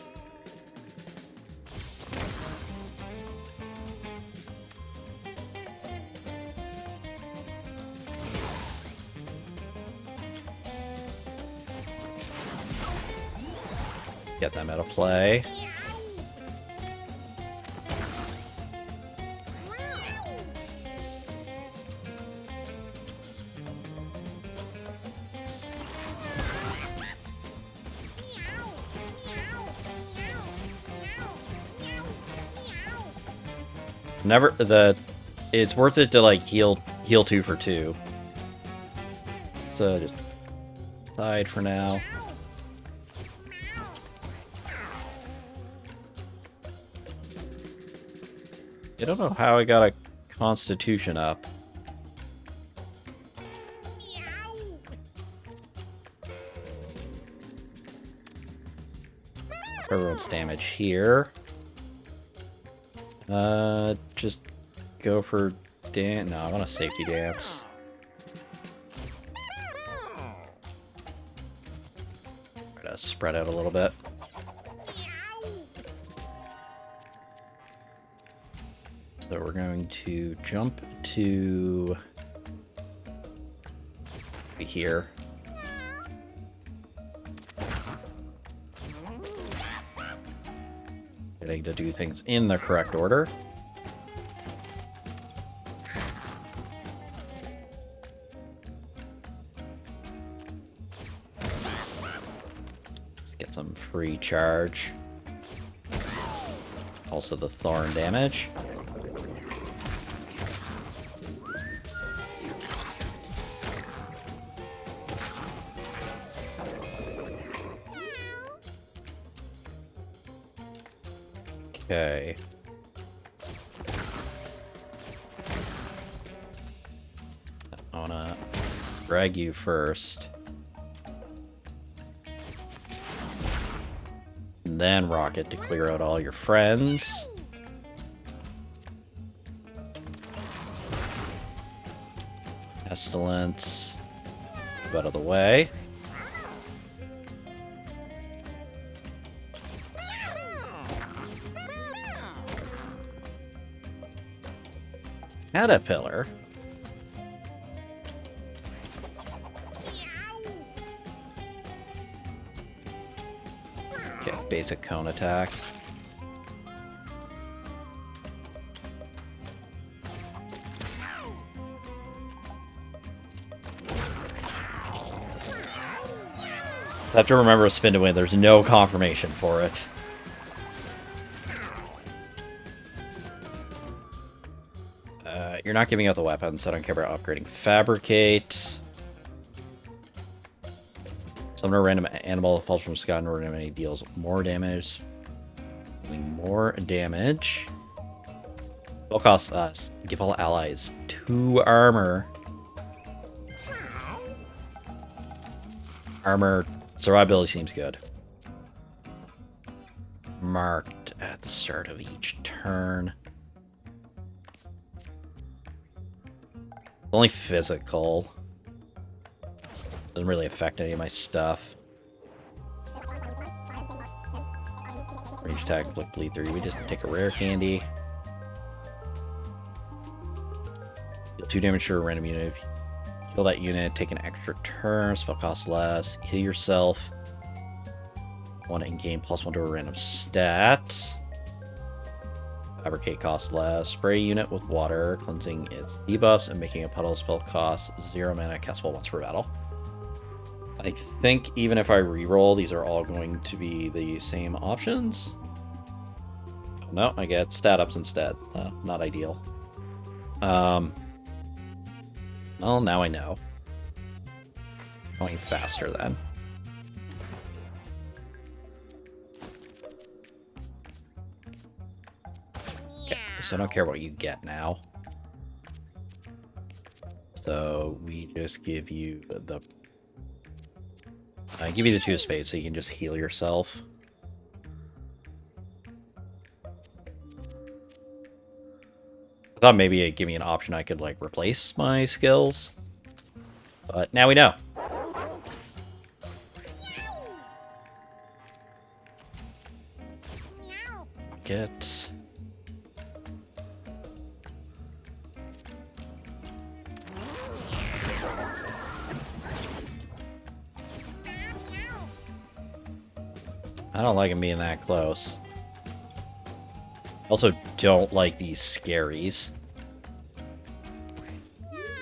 Get them out of play. It's worth it to like heal 2 for 2. So just side for now. I don't know how I got a constitution up. Everyone's damage here. Just go for dance. No, I want a safety dance. Try to spread out a little bit. So we're going to jump to here. Getting to do things in the correct order. Let's get some free charge. Also the thorn damage. Okay. I wanna drag you first. And then rocket to clear out all your friends. Pestilence. Move out of the way. Caterpillar. Okay, basic cone attack. I have to remember a spin to win. There's no confirmation for it. You're not giving out the weapon, so I don't care about upgrading. Fabricate. Summon a random animal that falls from sky and randomly deals more damage. Doing more damage. Will cost us. Give all allies 2 armor. Armor survivability seems good. Marked at the start of each turn. Only physical. Doesn't really affect any of my stuff. range attack, inflict bleed 3. We just take a rare candy. Deal 2 damage to a random unit. If you kill that unit, take an extra turn. Spell costs less. Heal yourself. 1 in game, +1 to a random stat. Fabricate costs less. Spray unit with water, cleansing its debuffs and making a puddle. Spell costs 0 mana, castable once per battle. I think even if I reroll, these are all going to be the same options. No, I get stat ups instead. Not ideal. Well, now I know. Going faster then. Okay, so I don't care what you get now. So we just give you the... give you the 2 of spades so you can just heal yourself. I thought maybe it'd give me an option I could, like, replace my skills. But now we know. Get... I don't like him being that close. Also don't like these scaries.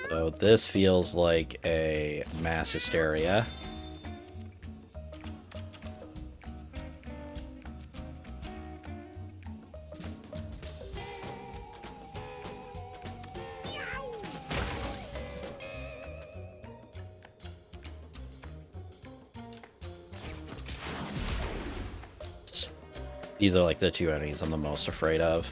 So this feels like a mass hysteria. These are like the 2 enemies I'm the most afraid of.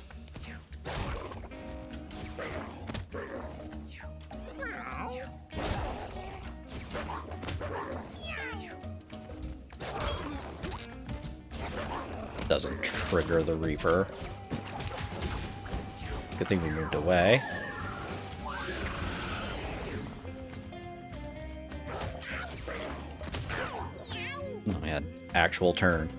Doesn't trigger the Reaper. Good thing we moved away. Oh, we had actual turn.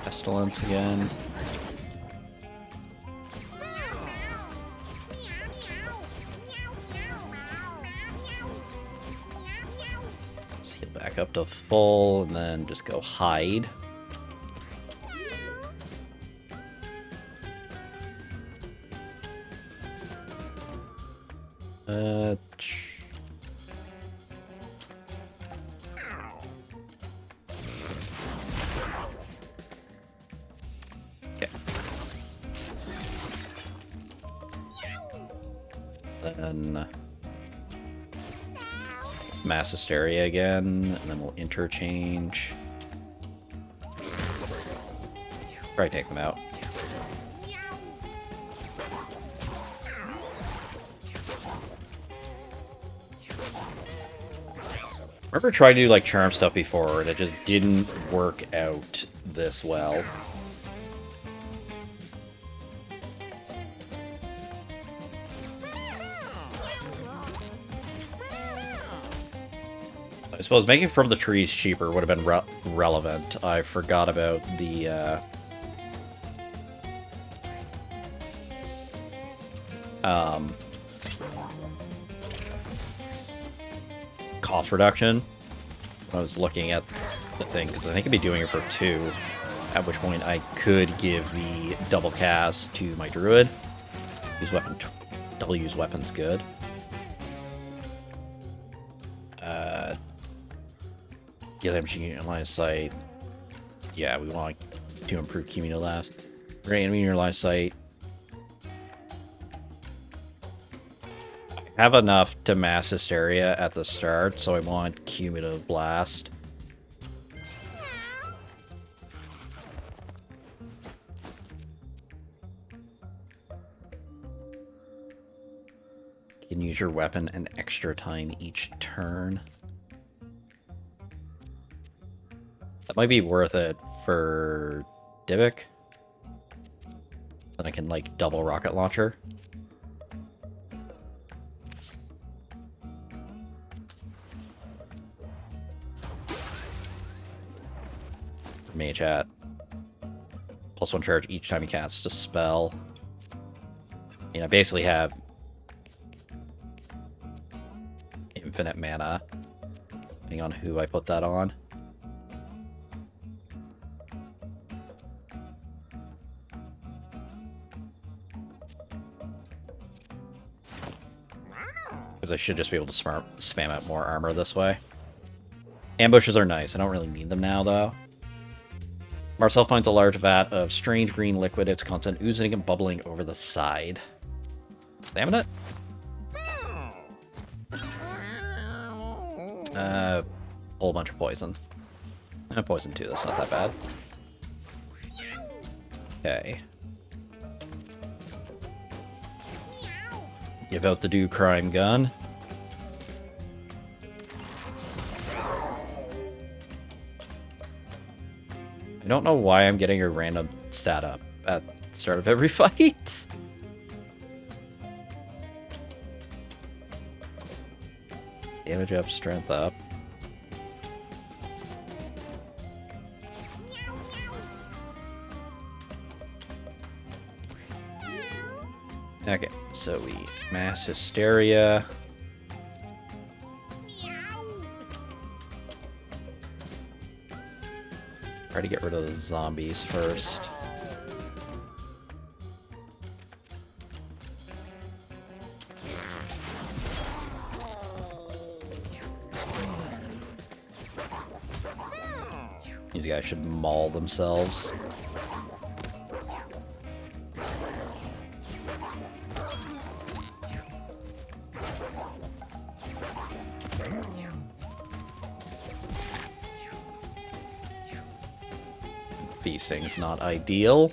Pestilence again. Let's heal back up to full and then just go hide. Then mass hysteria again, and then we'll interchange. Probably take them out. I remember trying to do like charm stuff before, and it just didn't work out this well. I suppose making from the trees cheaper would have been relevant. I forgot about the cost reduction. I was looking at the thing because I think I'd be doing it for 2, at which point I could give the double cast to my druid. Use weapon, double use weapons, good. Get enemy in line of sight. Yeah, we want to improve cumulative last. Great enemy in your line of sight. I have enough to mass hysteria at the start, so I want cumulative blast. You can use your weapon an extra time each turn. That might be worth it for Divik. Then I can, like, double rocket launcher. mage hat. +1 charge each time he casts a spell. You know, basically have infinite mana, depending on who I put that on. Because I should just be able to spam out more armor this way. Ambushes are nice. I don't really need them now, though. Marcel finds a large vat of strange green liquid, its content oozing and bubbling over the side. Damn it. A whole bunch of poison. And poison too, that's not that bad. Okay. Give out the do crime gun. I don't know why I'm getting a random stat up at the start of every fight. Damage up, strength up. Okay, so we mass hysteria. Try to get rid of the zombies first. These guys should maul themselves. Feasting's not ideal.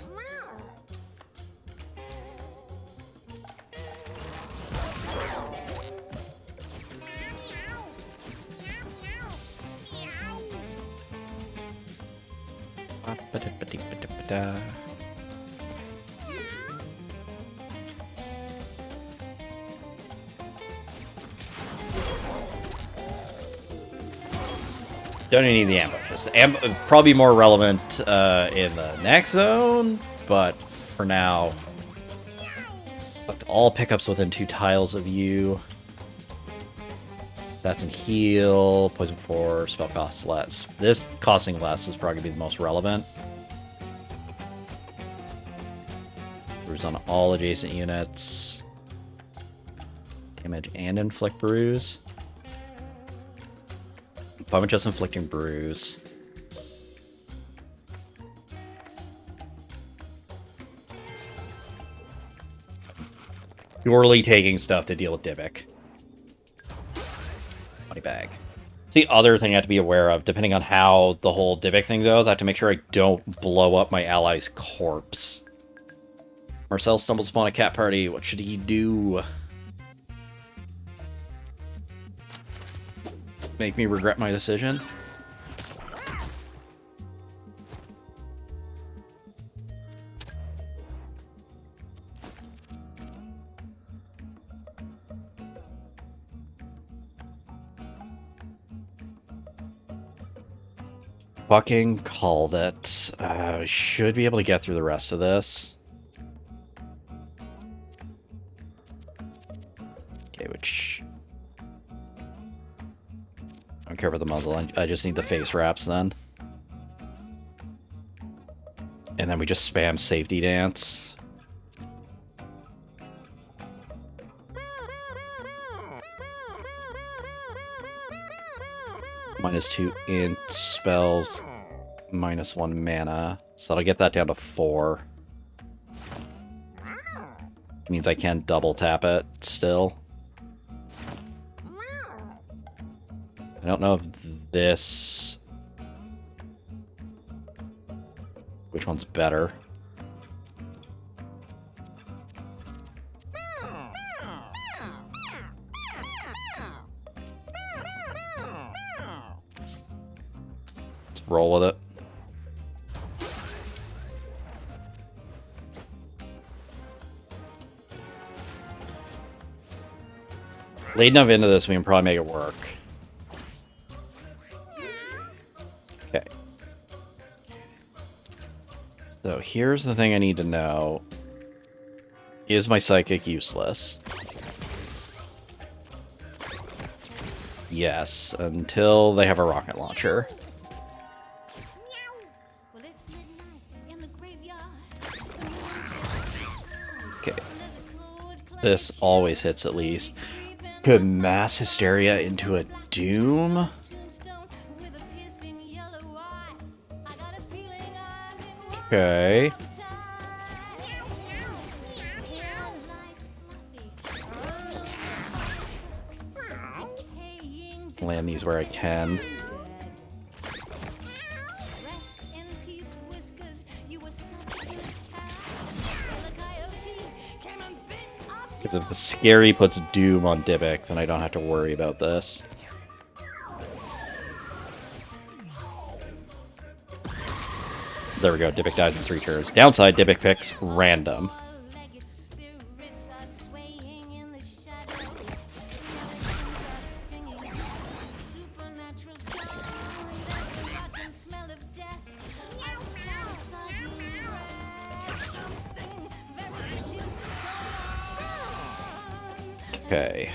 Don't need the ambushes. Probably more relevant in the next zone, but for now, select all pickups within 2 tiles of you. That's in heal, poison 4, spell costs less. This costing less is probably going to be the most relevant. Bruise on all adjacent units. Damage and inflict bruise. Opponent just inflicting bruise. Purely taking stuff to deal with Dybbuk. Money bag. It's the other thing I have to be aware of. Depending on how the whole Dybbuk thing goes, I have to make sure I don't blow up my ally's corpse. Marcel stumbles upon a cat party. What should he do? Make me regret my decision? Fucking called it. Should be able to get through the rest of this. Okay, which... I don't care about the muzzle. I just need the face wraps then. And then we just spam safety dance. -2 int spells, -1 mana. So that'll get that down to 4. Means I can double tap it still. I don't know if this... Which one's better? Let's roll with it. Late enough into this, we can probably make it work. Okay. So here's the thing I need to know. Is my psychic useless? Yes, until they have a rocket launcher. Okay. This always hits at least. Could mass hysteria into a doom? Okay. Land these where I can. Because if the scary puts doom on Dybbuk, then I don't have to worry about this. There we go, Dybbuk dies in 3 turns. Downside, Dybbuk picks random. Okay.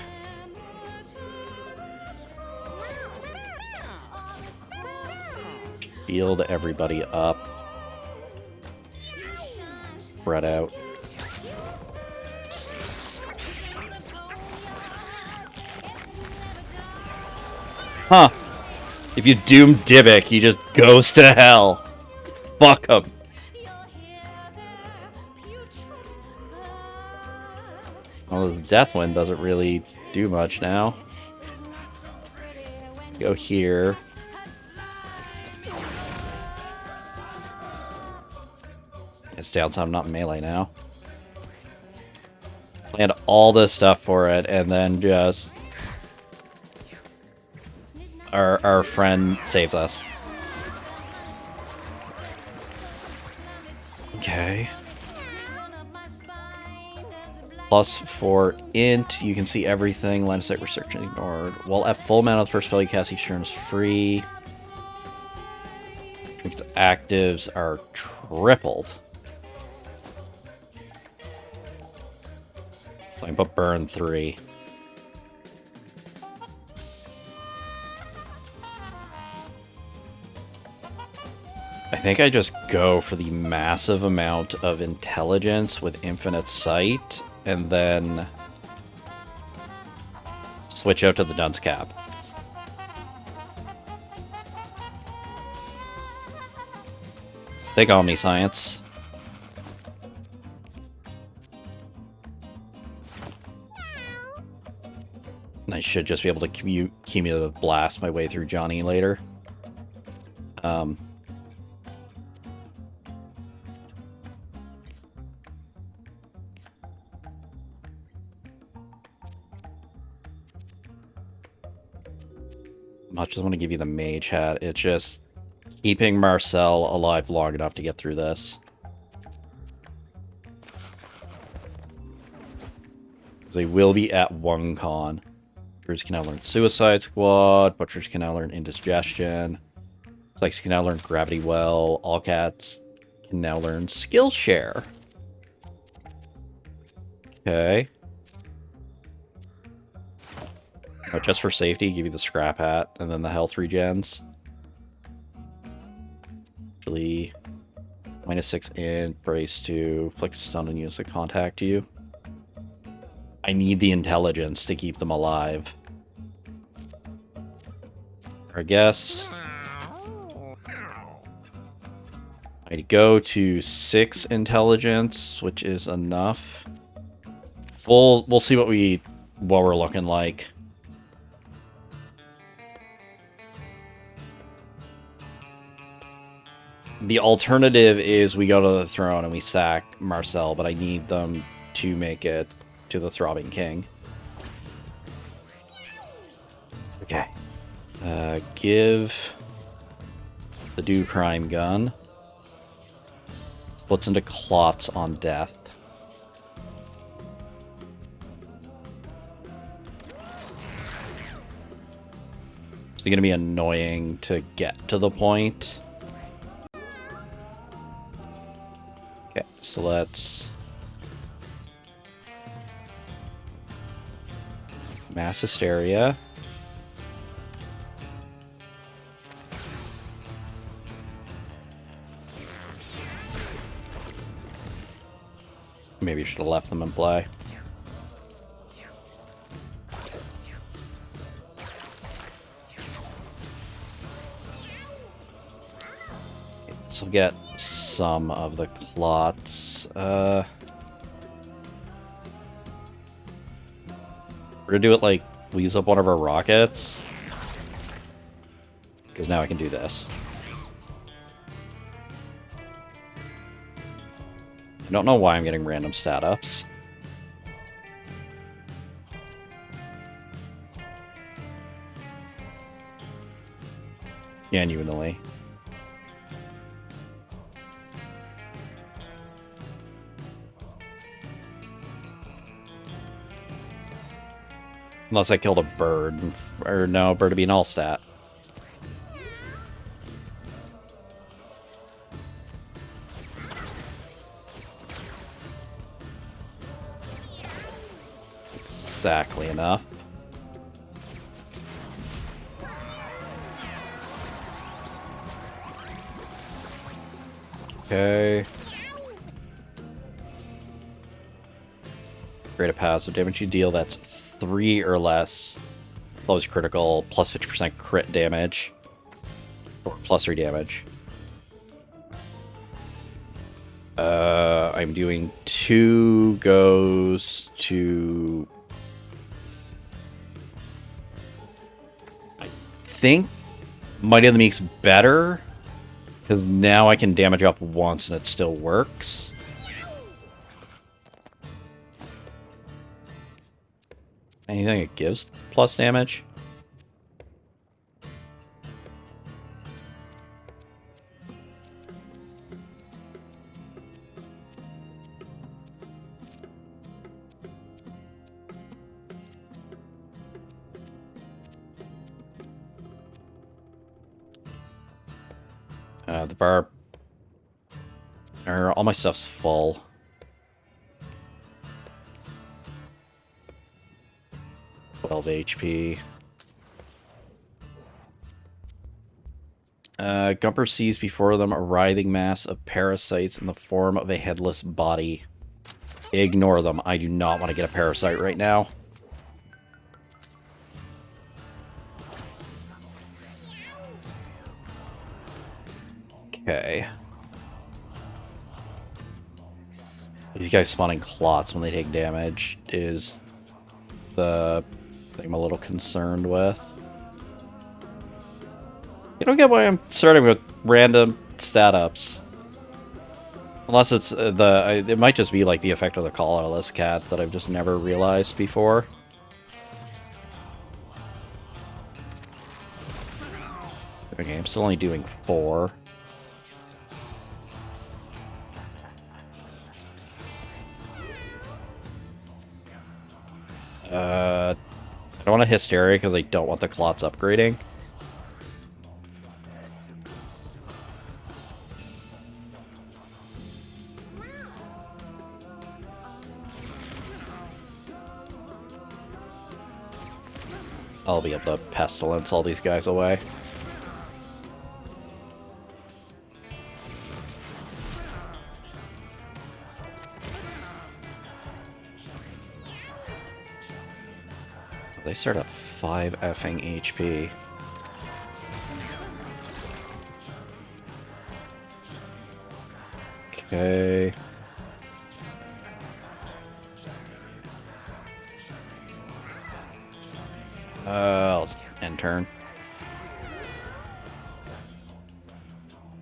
Field everybody up. Spread out. Huh. If you doom Dybbuk, he just goes to hell. Fuck him. Well, the Deathwind doesn't really do much now. Go here. It's down, so I'm not melee now. Land all this stuff for it, and then just... Our friend saves us. Okay. +4 int, you can see everything, line of sight restriction ignored. While at full mana, the first spell you cast each turn is free. Its actives are tripled. So I can put burn 3. I think I just go for the massive amount of intelligence with infinite sight, and then switch out to the dunce cap. Take Omniscience. And I should just be able to cumulative blast my way through Johnny later. Much as I want to give you the mage hat, it's just keeping Marcel alive long enough to get through this. Because they will be at one con. Butchers can now learn Suicide Squad, Butchers can now learn Indigestion, Psychics can now learn Gravity Well, All Cats can now learn Skillshare. Okay. Oh, just for safety, give you the scrap hat and then the health regens. Actually, -6 int, brace 2, flick stun and use to contact you. I need the intelligence to keep them alive. I guess I'd go to 6 intelligence, which is enough. We'll see what we're looking like. The alternative is we go to the throne and we sack Marcel, but I need them to make it to the Throbbing King. Okay. Give the Do Crime gun. Splits into clots on death. It's going to be annoying to get to the point. So let's mass hysteria. Maybe you should have left them in play. This will get some of the clots. We're gonna do it like we use up one of our rockets. Because now I can do this. I don't know why I'm getting random stat ups. Genuinely. Unless I killed a bird. Or no, bird would be an all stat. Exactly enough. Okay. Create a passive damage you deal that's 3 or less. Lowest critical, plus 50% crit damage. Or plus 3 damage. I'm doing 2 goes to... I think Mighty of the Meek's better. Because now I can damage up once and it still works. Anything it gives plus damage? The bar... all my stuff's full. HP. Gumper sees before them a writhing mass of parasites in the form of a headless body. Ignore them. I do not want to get a parasite right now. Okay. These guys spawning clots when they take damage is the thing I'm a little concerned with. You don't get why I'm starting with random stat ups. Unless it's it might just be like the effect of the collarless cat that I've just never realized before. Okay, I'm still only doing 4. I don't want a Hysteria because I don't want the clots upgrading. I'll be able to Pestilence all these guys away. They start at 5 effing HP. Okay. I'll end turn.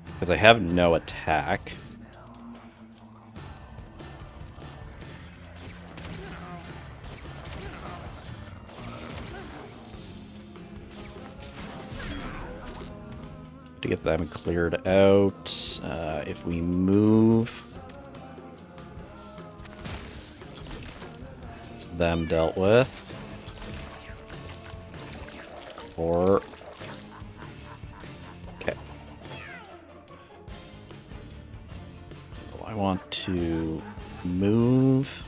Because I have no attack. To get them cleared out. If we move, it's them dealt with. Or okay. So I want to move,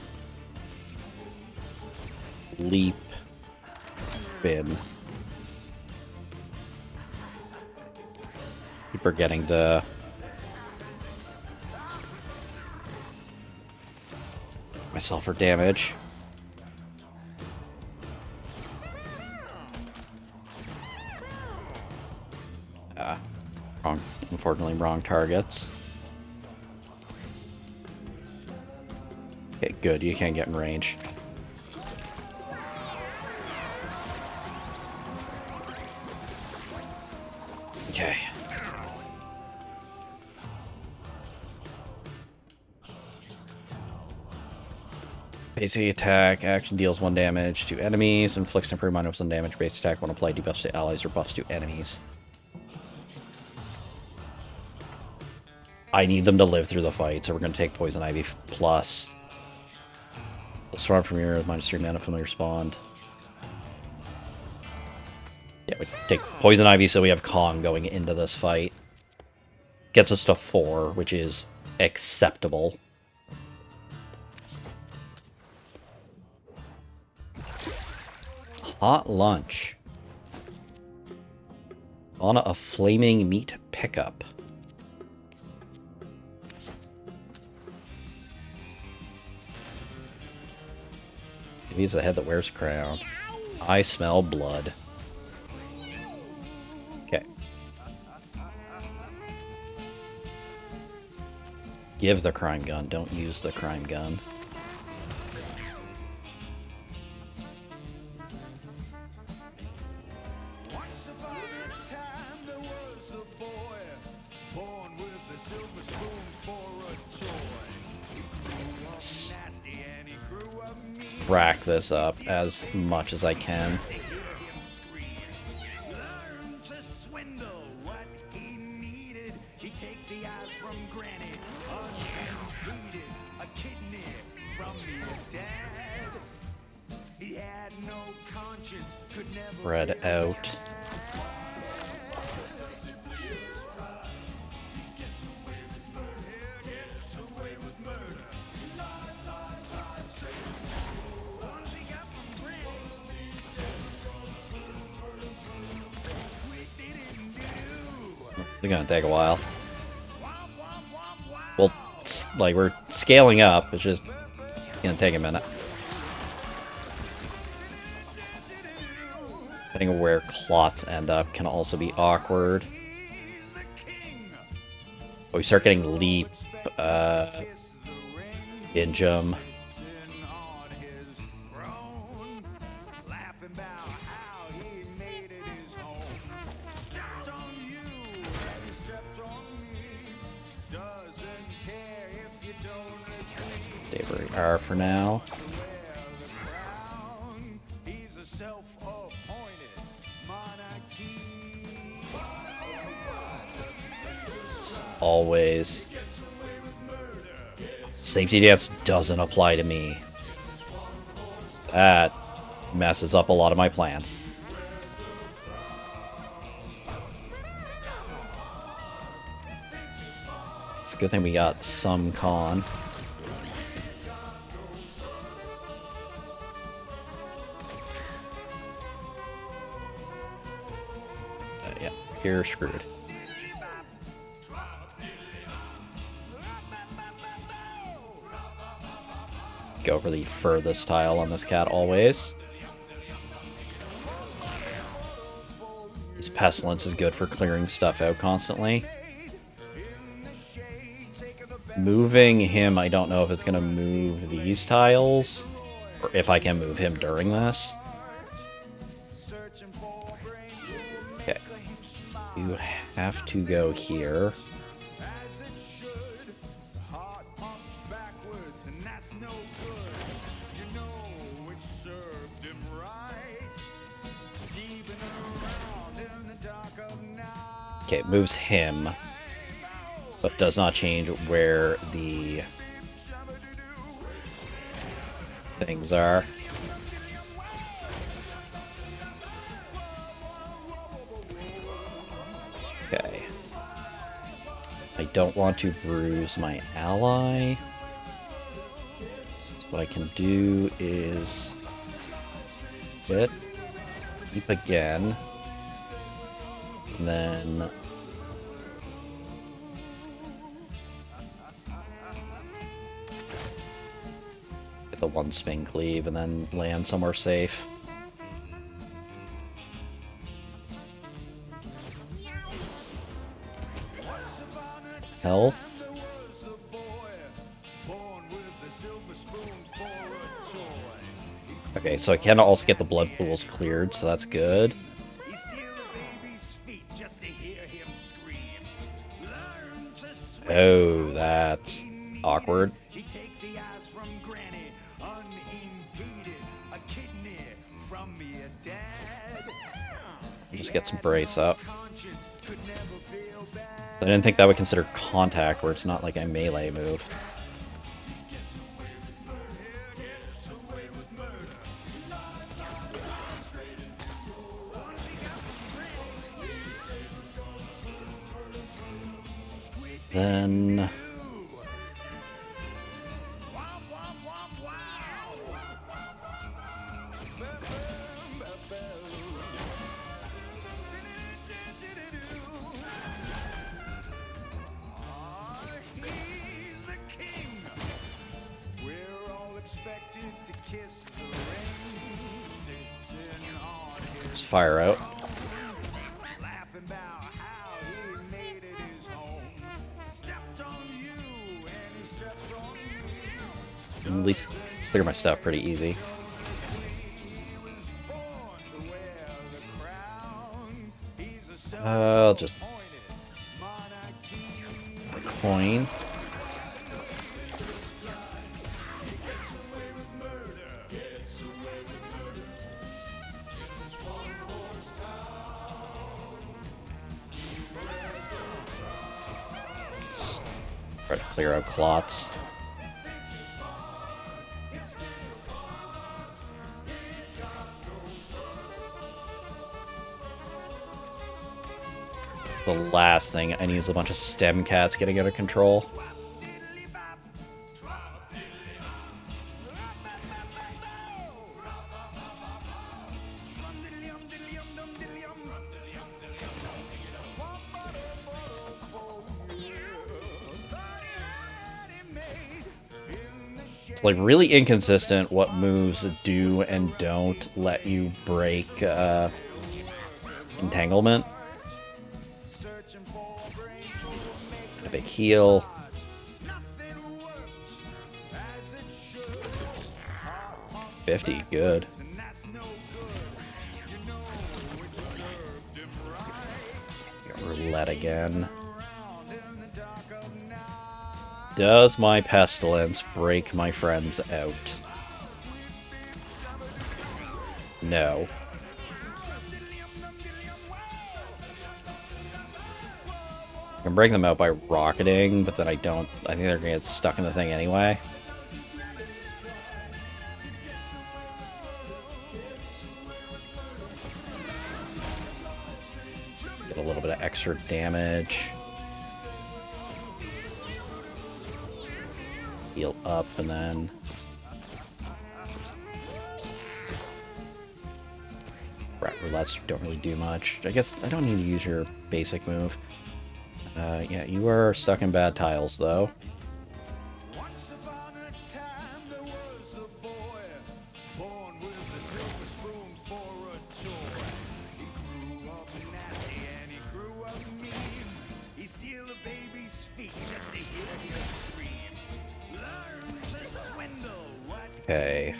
leap, spin. Keep forgetting the myself for damage. Wrong, unfortunately, wrong targets. Okay, good. You can't get in range. Okay. Basic attack, action deals 1 damage to enemies, inflicts temporary -1 damage. Base attack when applied debuffs to allies or buffs to enemies. I need them to live through the fight, so we're going to take Poison Ivy plus. Swarm from here, -3 mana, familiar spawned. Yeah, we take Poison Ivy so we have Kong going into this fight. Gets us to 4, which is acceptable. Hot lunch. On a flaming meat pickup. He's the head that wears a crown. I smell blood. Okay. Give the crime gun, don't use the crime gun. Rack this up as much as I can. Spread out. It's gonna take a while. Well, like, we're scaling up, it's just gonna take a minute. Depending on where clots end up can also be awkward. But we start getting leap, Injum. Daybreak R for now. As always. Safety dance doesn't apply to me. That messes up a lot of my plan. It's a good thing we got some con. Yeah, you're screwed. Go for the furthest tile on this cat always. This Pestilence is good for clearing stuff out constantly. Moving him, I don't know if it's going to move these tiles, or if I can move him during this. Okay. You have to go here. Okay, it moves him, but does not change where the things are. Okay. I don't want to bruise my ally. So what I can do is hit, keep again, and then get the one spin cleave and then land somewhere safe. Health. Okay, so I can also get the blood pools cleared, so that's good. Oh, that's awkward. Just get some brace up. I didn't think that would consider contact, where it's not like a melee move. Then... just fire out. At least clear my stuff pretty easy. I'll just coin. Try to clear out clots. The last thing I need is a bunch of stem cats getting out of control. It's like really inconsistent what moves do and don't let you break entanglement. A big heal. $50, good. Roulette again. Does my pestilence break my friends out? No. I can break them out by rocketing, but then I think they're gonna get stuck in the thing anyway. Get a little bit of extra damage. Heal up and then... Rat roulettes don't really do much. I guess I don't need to use your basic move. Yeah, you are stuck in bad tiles, though. Okay.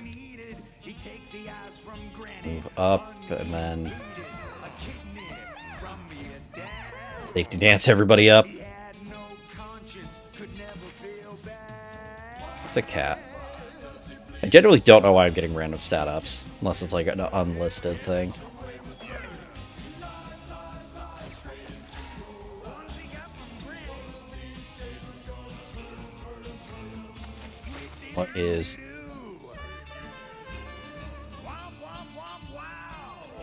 Move up, and then... Safety dance everybody up. It's a cat. I generally don't know why I'm getting random stat ups, unless it's like an unlisted thing. What is...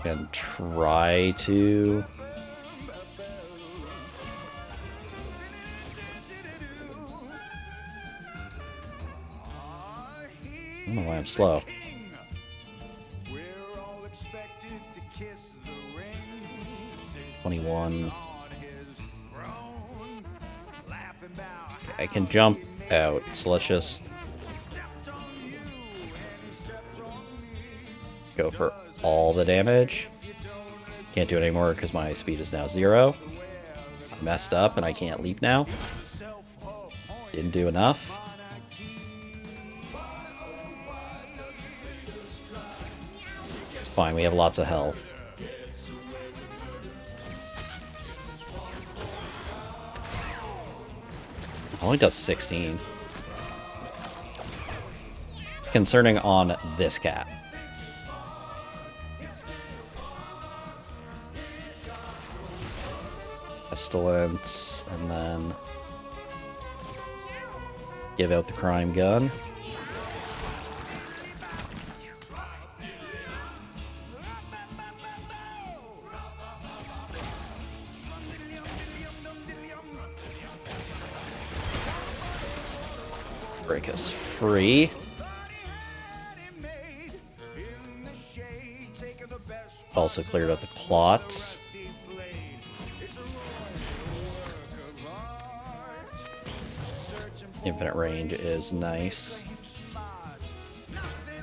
Can try to... why I'm slow. 21. I can jump out, so let's just go for all the damage. Can't do it anymore because my speed is now 0. I messed up and I can't leap now. Didn't do enough. It's fine, we have lots of health. Only does 16. Concerning on this cat. Pestilence, and then give out the crime gun. Break us free. Also cleared out the clots. Infinite range is nice.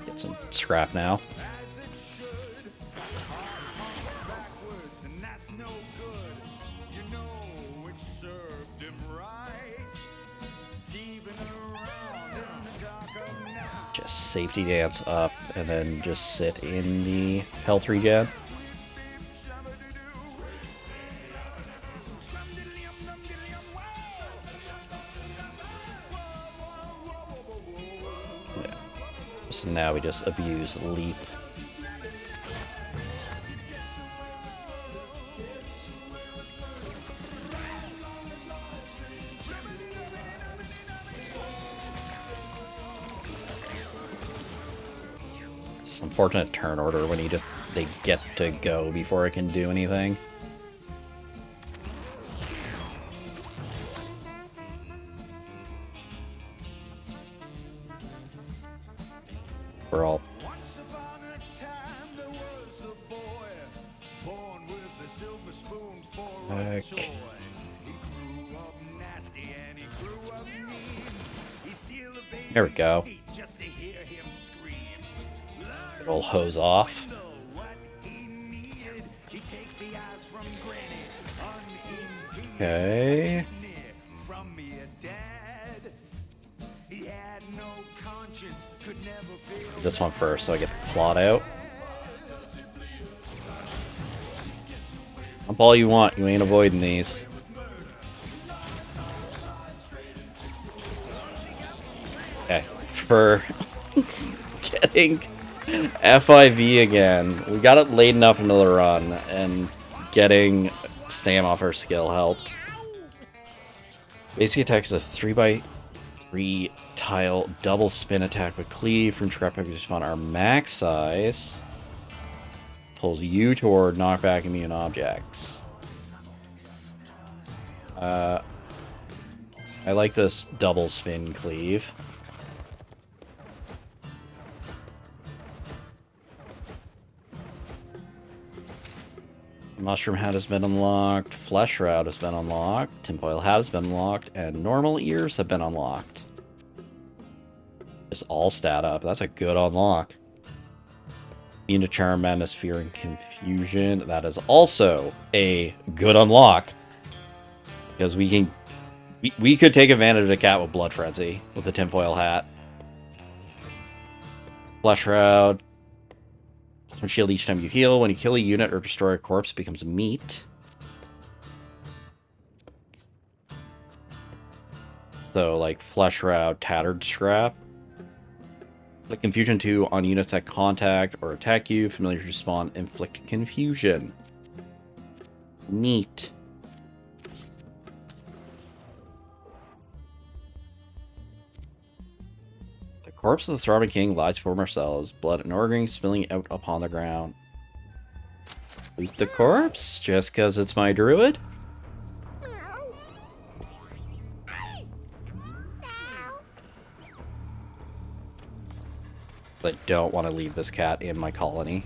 Get some scrap now. Just safety dance up and then just sit in the health regen. Yeah. So now we just abuse leap. Unfortunate turn order when they get to go before I can do anything. We're all heck. There we go. It'll hose off. Okay. This one first, so I get the plot out. Dump all you want, you ain't avoiding these. Okay, for getting FIV again. We got it late enough into the run, and getting Stam off our skill helped. Basic attack is a 3x3 tile double spin attack with cleave from trap enemies spawn. Our max size pulls you toward knockback immune objects. I like this double spin cleave. Mushroom Hat has been unlocked, Flesh Shroud has been unlocked, Tinfoil Hat has been unlocked, and Normal Ears have been unlocked. Just all stat up. That's a good unlock. Immune to Charm, Madness, Fear, and Confusion. That is also a good unlock. Because we could take advantage of a cat with Blood Frenzy with the Tinfoil Hat. Flesh Shroud. Shield each time you heal. When you kill a unit or destroy a corpse, it becomes meat. So, like, Flesh Shroud, Tattered Scrap. Like Confusion 2 on units that contact or attack you. Familiar spawn, inflict confusion. Neat. The corpse of the Throbbing King lies before Marcella's, blood and organ spilling out upon the ground. Loot the corpse just because it's my druid? I don't want to leave this cat in my colony.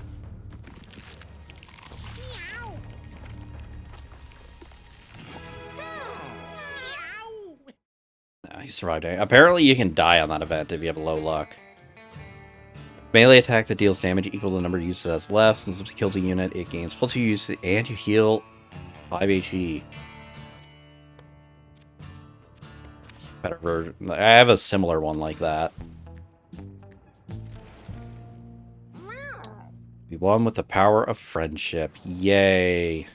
He survived. Apparently you can die on that event if you have low luck. Melee attack that deals damage equal to the number used as left. Since it kills a unit, it gains +2 use and you heal 5 HE. Better version. I have a similar one like that. We won with the power of friendship. Yay.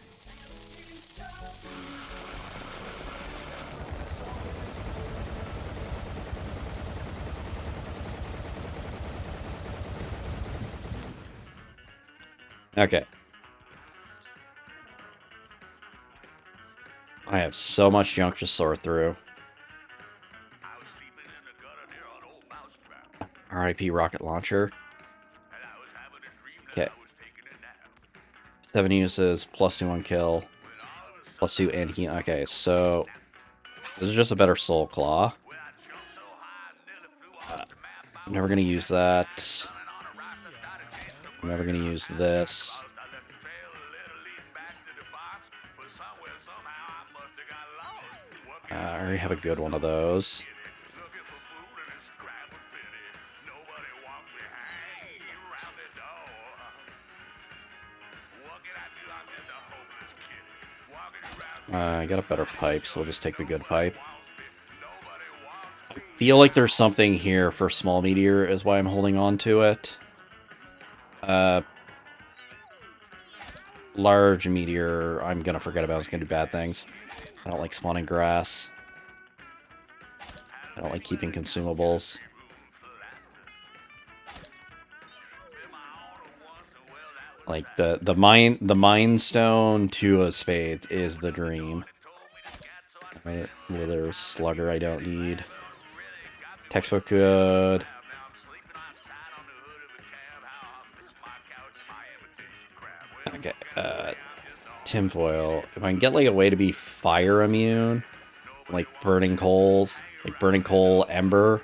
Okay. I have so much junk to sort through. RIP rocket launcher. Okay. 7 uses, +2 on kill, +2 and heat. Okay, so this is just a better soul claw. I'm never gonna use that. I'm never gonna use this. I already have a good one of those. I got a better pipe, so we'll just take the good pipe. I feel like there's something here for small meteor, is why I'm holding on to it. Large meteor, I'm gonna forget about. It's gonna do bad things. I don't like spawning grass. I don't like keeping consumables. Like the mine stone to a spade is the dream. Right, wither slugger I don't need. Textbook good. Okay, tinfoil. If I can get like a way to be fire immune, like burning coals, like burning coal ember.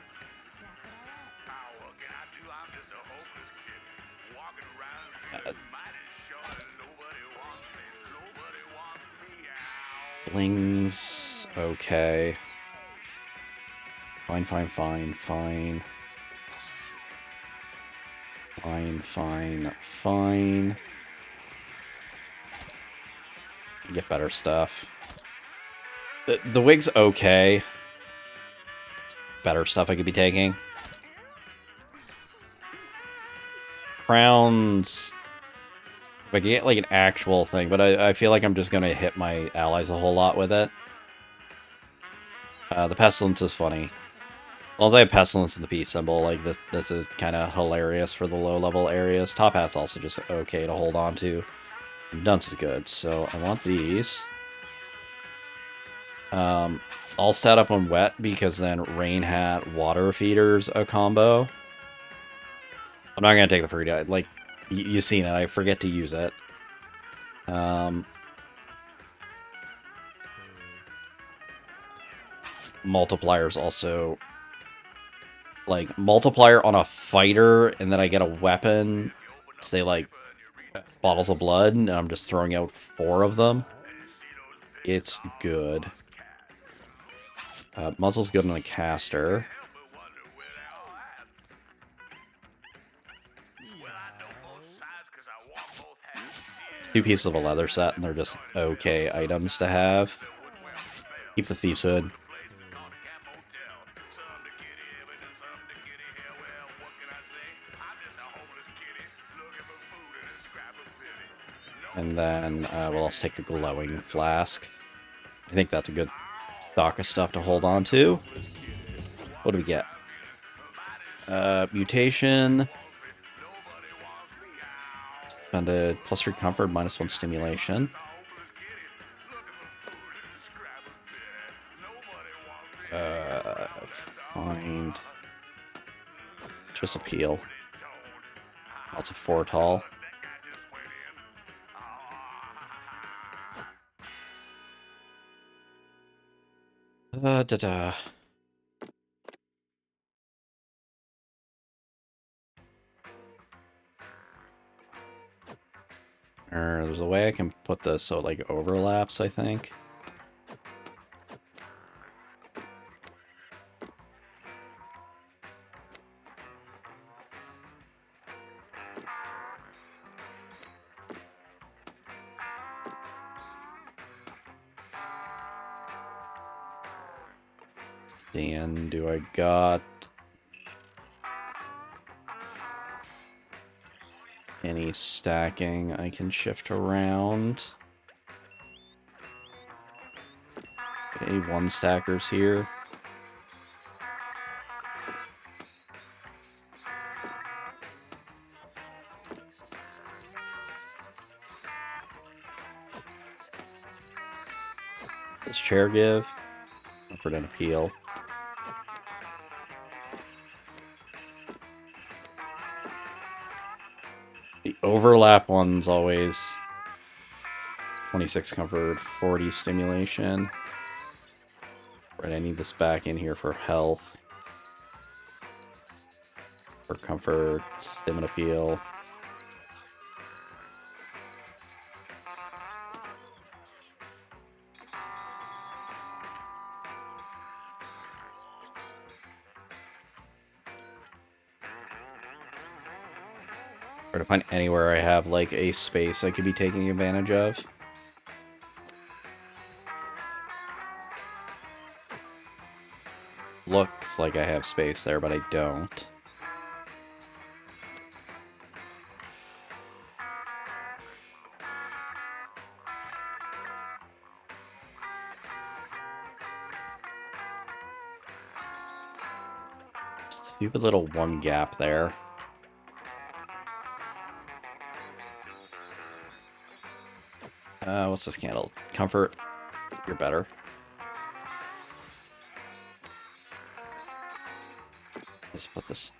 Blings, okay. Fine. Get better stuff. The wig's okay. Better stuff I could be taking. Crowns. If I get like an actual thing, but I feel like I'm just gonna hit my allies a whole lot with it. The pestilence is funny. As long as I have pestilence in the peace symbol, like this is kind of hilarious for the low level areas. Top hat's also just okay to hold on to. Dunce is good, so I want these. I'll stat up on wet because then rain hat water feeders a combo. I'm not gonna take the free die. Like you've seen it, I forget to use it. Multipliers also, like multiplier on a fighter, and then I get a weapon, say like bottles of blood, and I'm just throwing out 4 of them. It's good. Muzzle's good on a caster. Two pieces of a leather set, and they're just okay items to have. Keep the Thief's Hood. And then we'll also take the glowing flask. I think that's a good stock of stuff to hold on to. What do we get? Mutation. Spended +3 comfort, -1 stimulation. Find. Just appeal. That's a 4 tall. Or there's a way I can put this so it like overlaps, I think. And do I got any stacking I can shift around? Any one stackers here? Does chair give? Offered an appeal. The overlap one's always 26 comfort, 40 stimulation. Right, I need this back in here for health. For comfort, stim and appeal. Or to find anywhere I have like a space I could be taking advantage of. Looks like I have space there, but I don't. Stupid little one gap there. What's this candle? Comfort. You're better. Just put this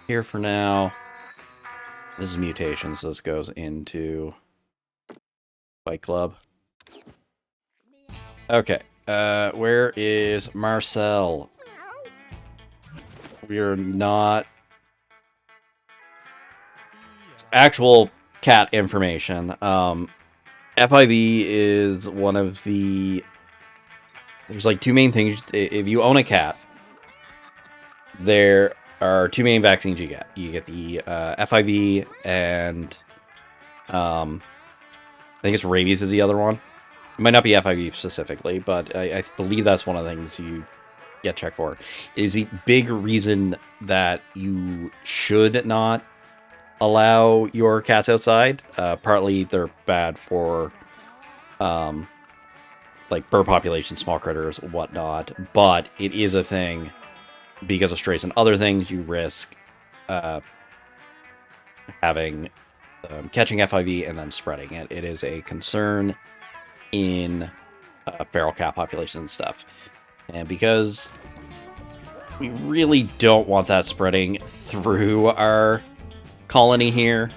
here for now. This is mutation, so this goes into Fight Club. Okay. Where is Marcel? We are not... Actual cat information. FIV is one of the... There's like two main things. If you own a cat, there are two main vaccines you get. You get the FIV and I think it's rabies is the other one. It might not be FIV specifically, but I believe that's one of the things you get checked for. It is the big reason that you should not allow your cats outside. Partly they're bad for like bird population, small critters, whatnot, but it is a thing because of strays and other things. You risk having catching FIV and then spreading it. It is a concern in feral cat populations and stuff, and because we really don't want that spreading through our colony here,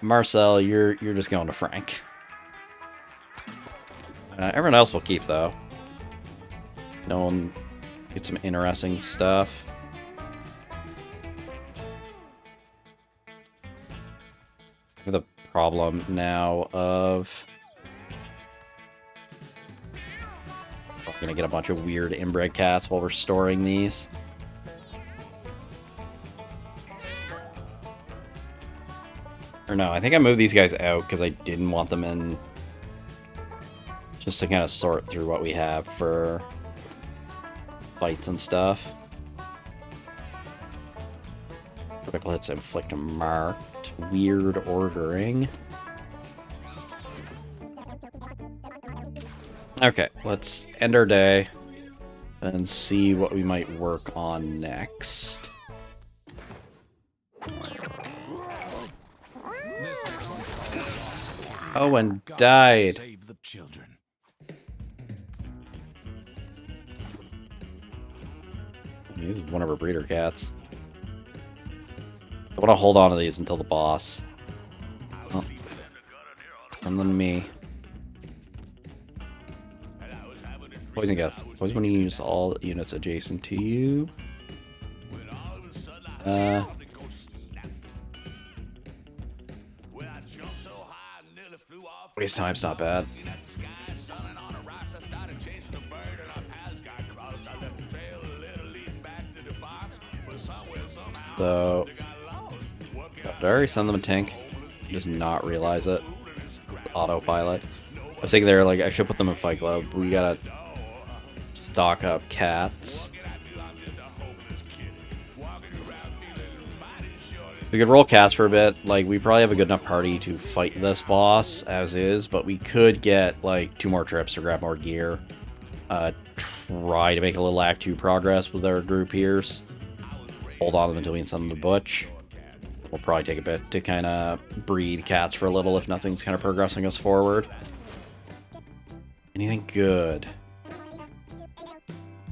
Marcel, you're just going to Frank. Everyone else will keep, though. No one gets some interesting stuff. We have the problem now of... We're gonna get a bunch of weird inbred cats while we're storing these. Or no, I think I moved these guys out because I didn't want them in, just to kind of sort through what we have for fights and stuff. Critical hits inflict marked. Weird ordering. Okay, let's end our day and see what we might work on next. Owen died. Save the children. He's one of our breeder cats. I want to hold on to these until the boss. Oh. Send them to me. Poison gift. Always when you use all units adjacent to you. Waste time's not bad. So, did I already send them a tank? Just not realize it. Autopilot. I was thinking there, like, I should put them in Fight Club. We gotta stock up cats. We could roll cats for a bit. Like, we probably have a good enough party to fight this boss as is, but we could get, like, 2 more trips to grab more gear. Try to make a little Act 2 progress with our group here. Hold on to them until we can send them to Butch. We'll probably take a bit to kind of breed cats for a little if nothing's kind of progressing us forward. Anything good?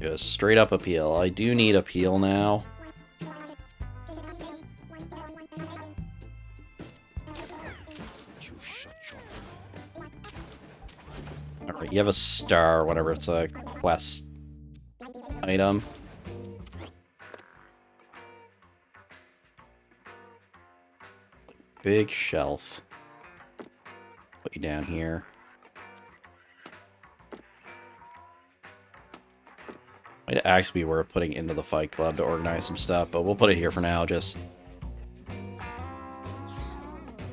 Just straight up appeal. I do need appeal now. Alright, you have a star, whatever, it's a quest item. Big shelf. Put you down here. Might actually be worth putting into the Fight Club to organize some stuff, but we'll put it here for now, just...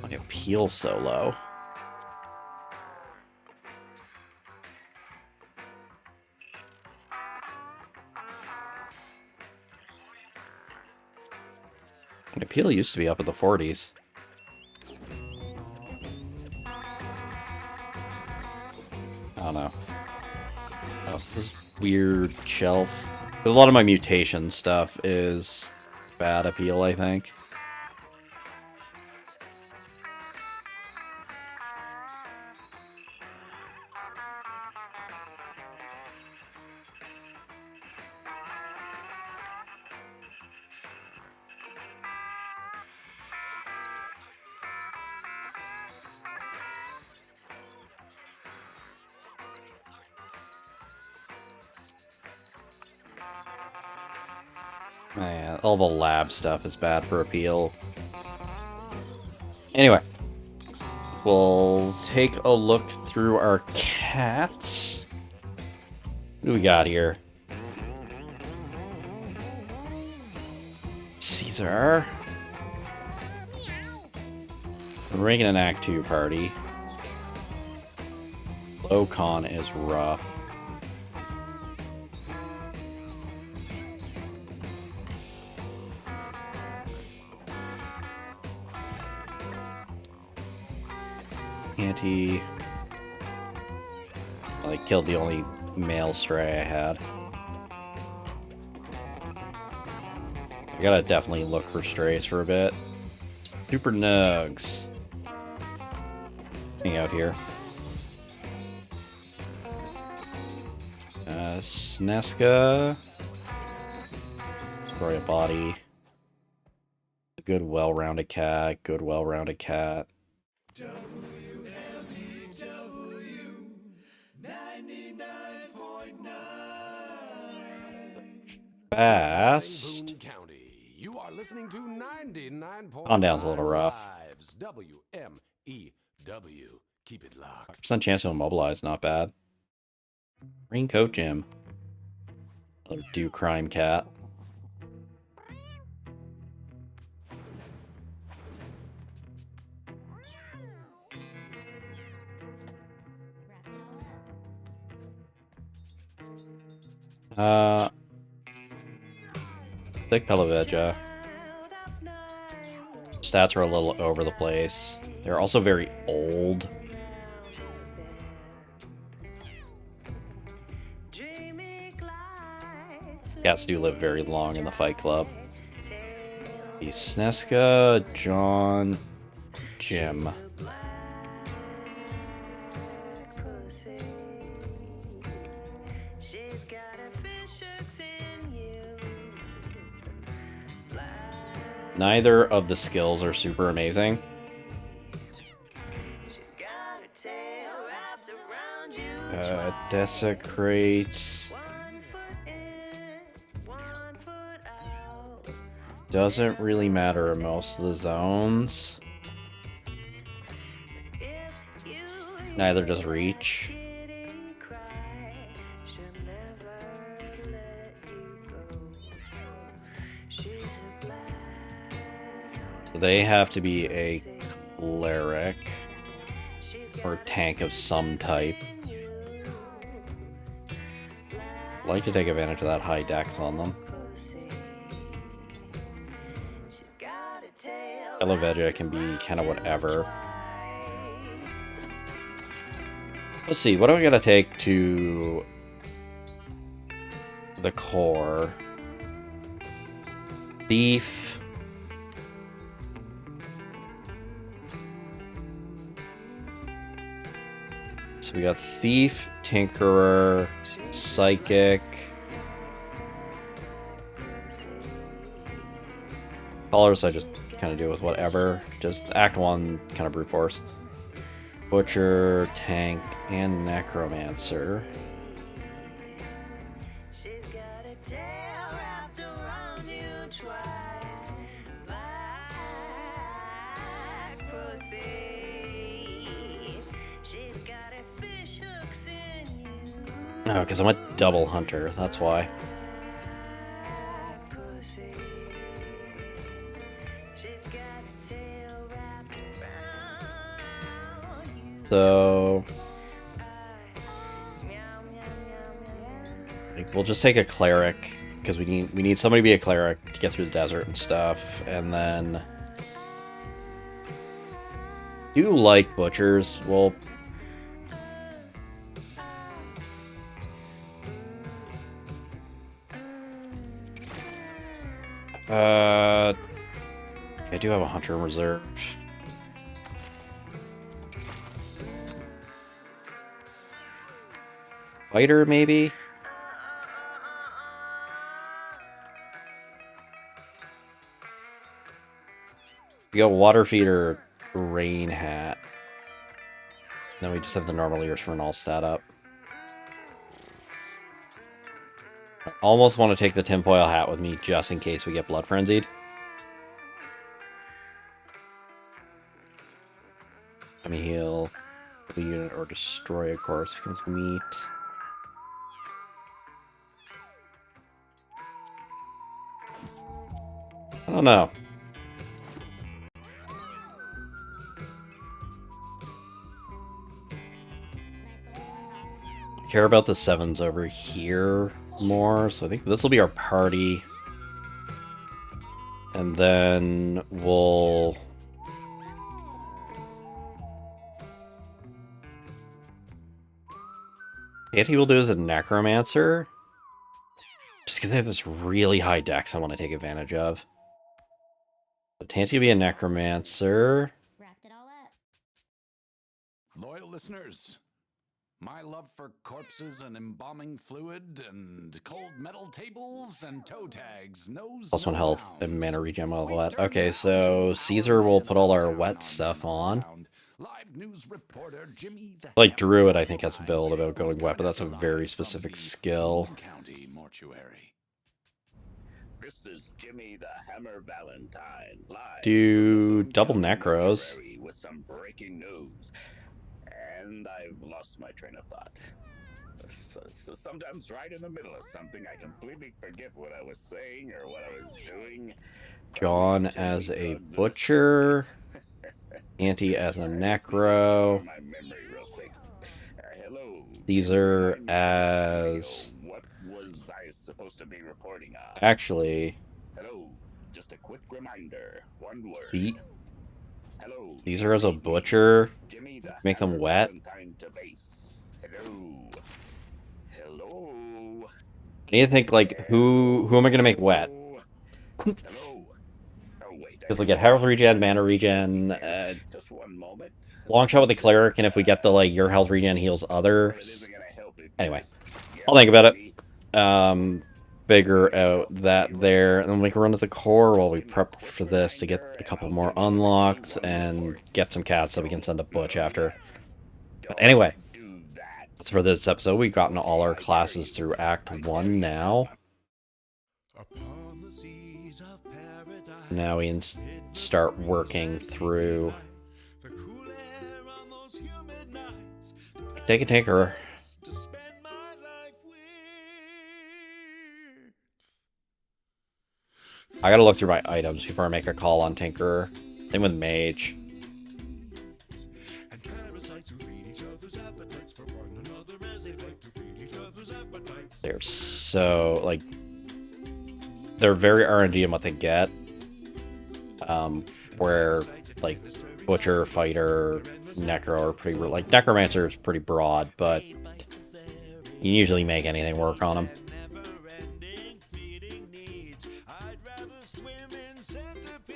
My appeal's so low. My appeal used to be up in the 40s. I don't know. Oh, so this weird shelf. A lot of my mutation stuff is bad appeal, I think. Man, all the lab stuff is bad for appeal. Anyway, we'll take a look through our cats. What do we got here? Caesar. We're making an Act 2 party. Low con is rough. Anti. I killed the only male stray I had. I gotta definitely look for strays for a bit. Super Nugs. Hang out here. Sneska. Destroy a body. A good well-rounded cat. Good well-rounded cat. Fast. You are listening to 99.5 On down's a little rough. WMEW. Keep it locked. Percent chance to immobilize, not bad. Raincoat Jim. Another do crime cat. Thick Pelaveja. Stats are a little over the place. They're also very old. Cats do live very long in the Fight Club. The Sneska, John, Jim. Neither of the skills are super amazing. Desecrate. Doesn't really matter in most of the zones. Neither does reach. So they have to be a cleric or a tank of some type. I'd like to take advantage of that high dex on them. Elevegia can be kind of whatever. Let's see, what do we gotta take to the core? Thief. So we got Thief, Tinkerer, Psychic. Colors I just kind of do with whatever. Just Act 1 kind of brute force. Butcher, Tank, and Necromancer. No, because I'm a double hunter, that's why. So like, we'll just take a cleric because we need somebody to be a cleric to get through the desert and stuff, and then do like butchers. Well, I do have a hunter in reserve. Fighter, maybe? We got water feeder, rain hat. Then we just have the normal ears for an all stat up. I almost want to take the tinfoil hat with me just in case we get blood frenzied. Let me heal the unit or destroy a course becomes meat. I don't know. I care about the 7s over here more, so I think this will be our party. And then we'll... What he will do is a Necromancer. Just because they have this really high dex I want to take advantage of. So Tanty will be a Necromancer. Wrapped it all up. Loyal listeners, my love for corpses and embalming fluid and cold metal tables and toe tags knows Plus 1 no health bounds. and mana regen while We wet. turn Okay, now so to Caesar our will man put all our down wet on stuff the on. ground. Live news reporter Jimmy the Like Hammer Druid, I think has a Valentine build about was going wet, but that's a coming very live from specific the skill. Boone County mortuary. This is Jimmy the Hammer Valentine, live Do from the double Boone County necros. mortuary with some breaking news. And I've lost my train of thought. So sometimes right in the middle of something, I completely forget what I was saying or what I was doing. John as a butcher. Anti as a necro. My memory real quick. Hello. Caesar Jimmy, as... what was I supposed to be reporting on? Actually... Hello. Just a quick reminder. One word. Beat. Hello. Caesar as a butcher. Jimmy the Make them Hammer wet. Valentine to base. Hello. Hello. I need to think, like, who am I going to make wet? Hello. Oh, wait. Because, like, get health regen, mana regen, Just one moment. long shot with the cleric, and if we get the, like, your health regen heals others. Anyway, I'll think about it. Figure out that there, and then we can run to the core while we prep for this to get a couple more unlocked and get some cats so we can send a butch after. But anyway, that's for this episode. We've gotten all our classes through Act 1 now. Now we can start working through take a tinkerer. I gotta look through my items before I make a call on tinkerer. Same with mage. They're so, like, they're very R&D in what they get. Where, like, Butcher, Fighter, Necro are pretty, like, Necromancer is pretty broad, but you can usually make anything work on them.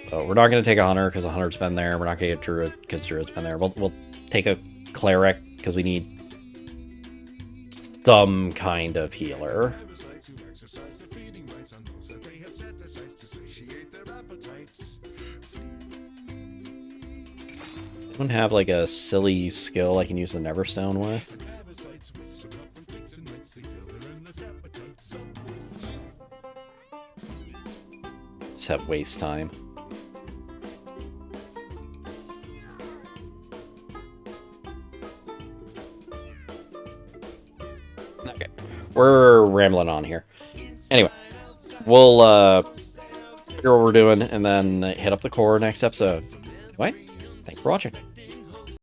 So we're not going to take a Hunter because a Hunter's been there. We're not going to get Druid because Druid's been there. We'll take a Cleric because we need some kind of healer. Anyone have like a silly skill I can use the Neverstone with? Just have waste time. Okay, we're rambling on here. Anyway, we'll figure what we're doing and then hit up the core next episode. Anyway, thanks for watching.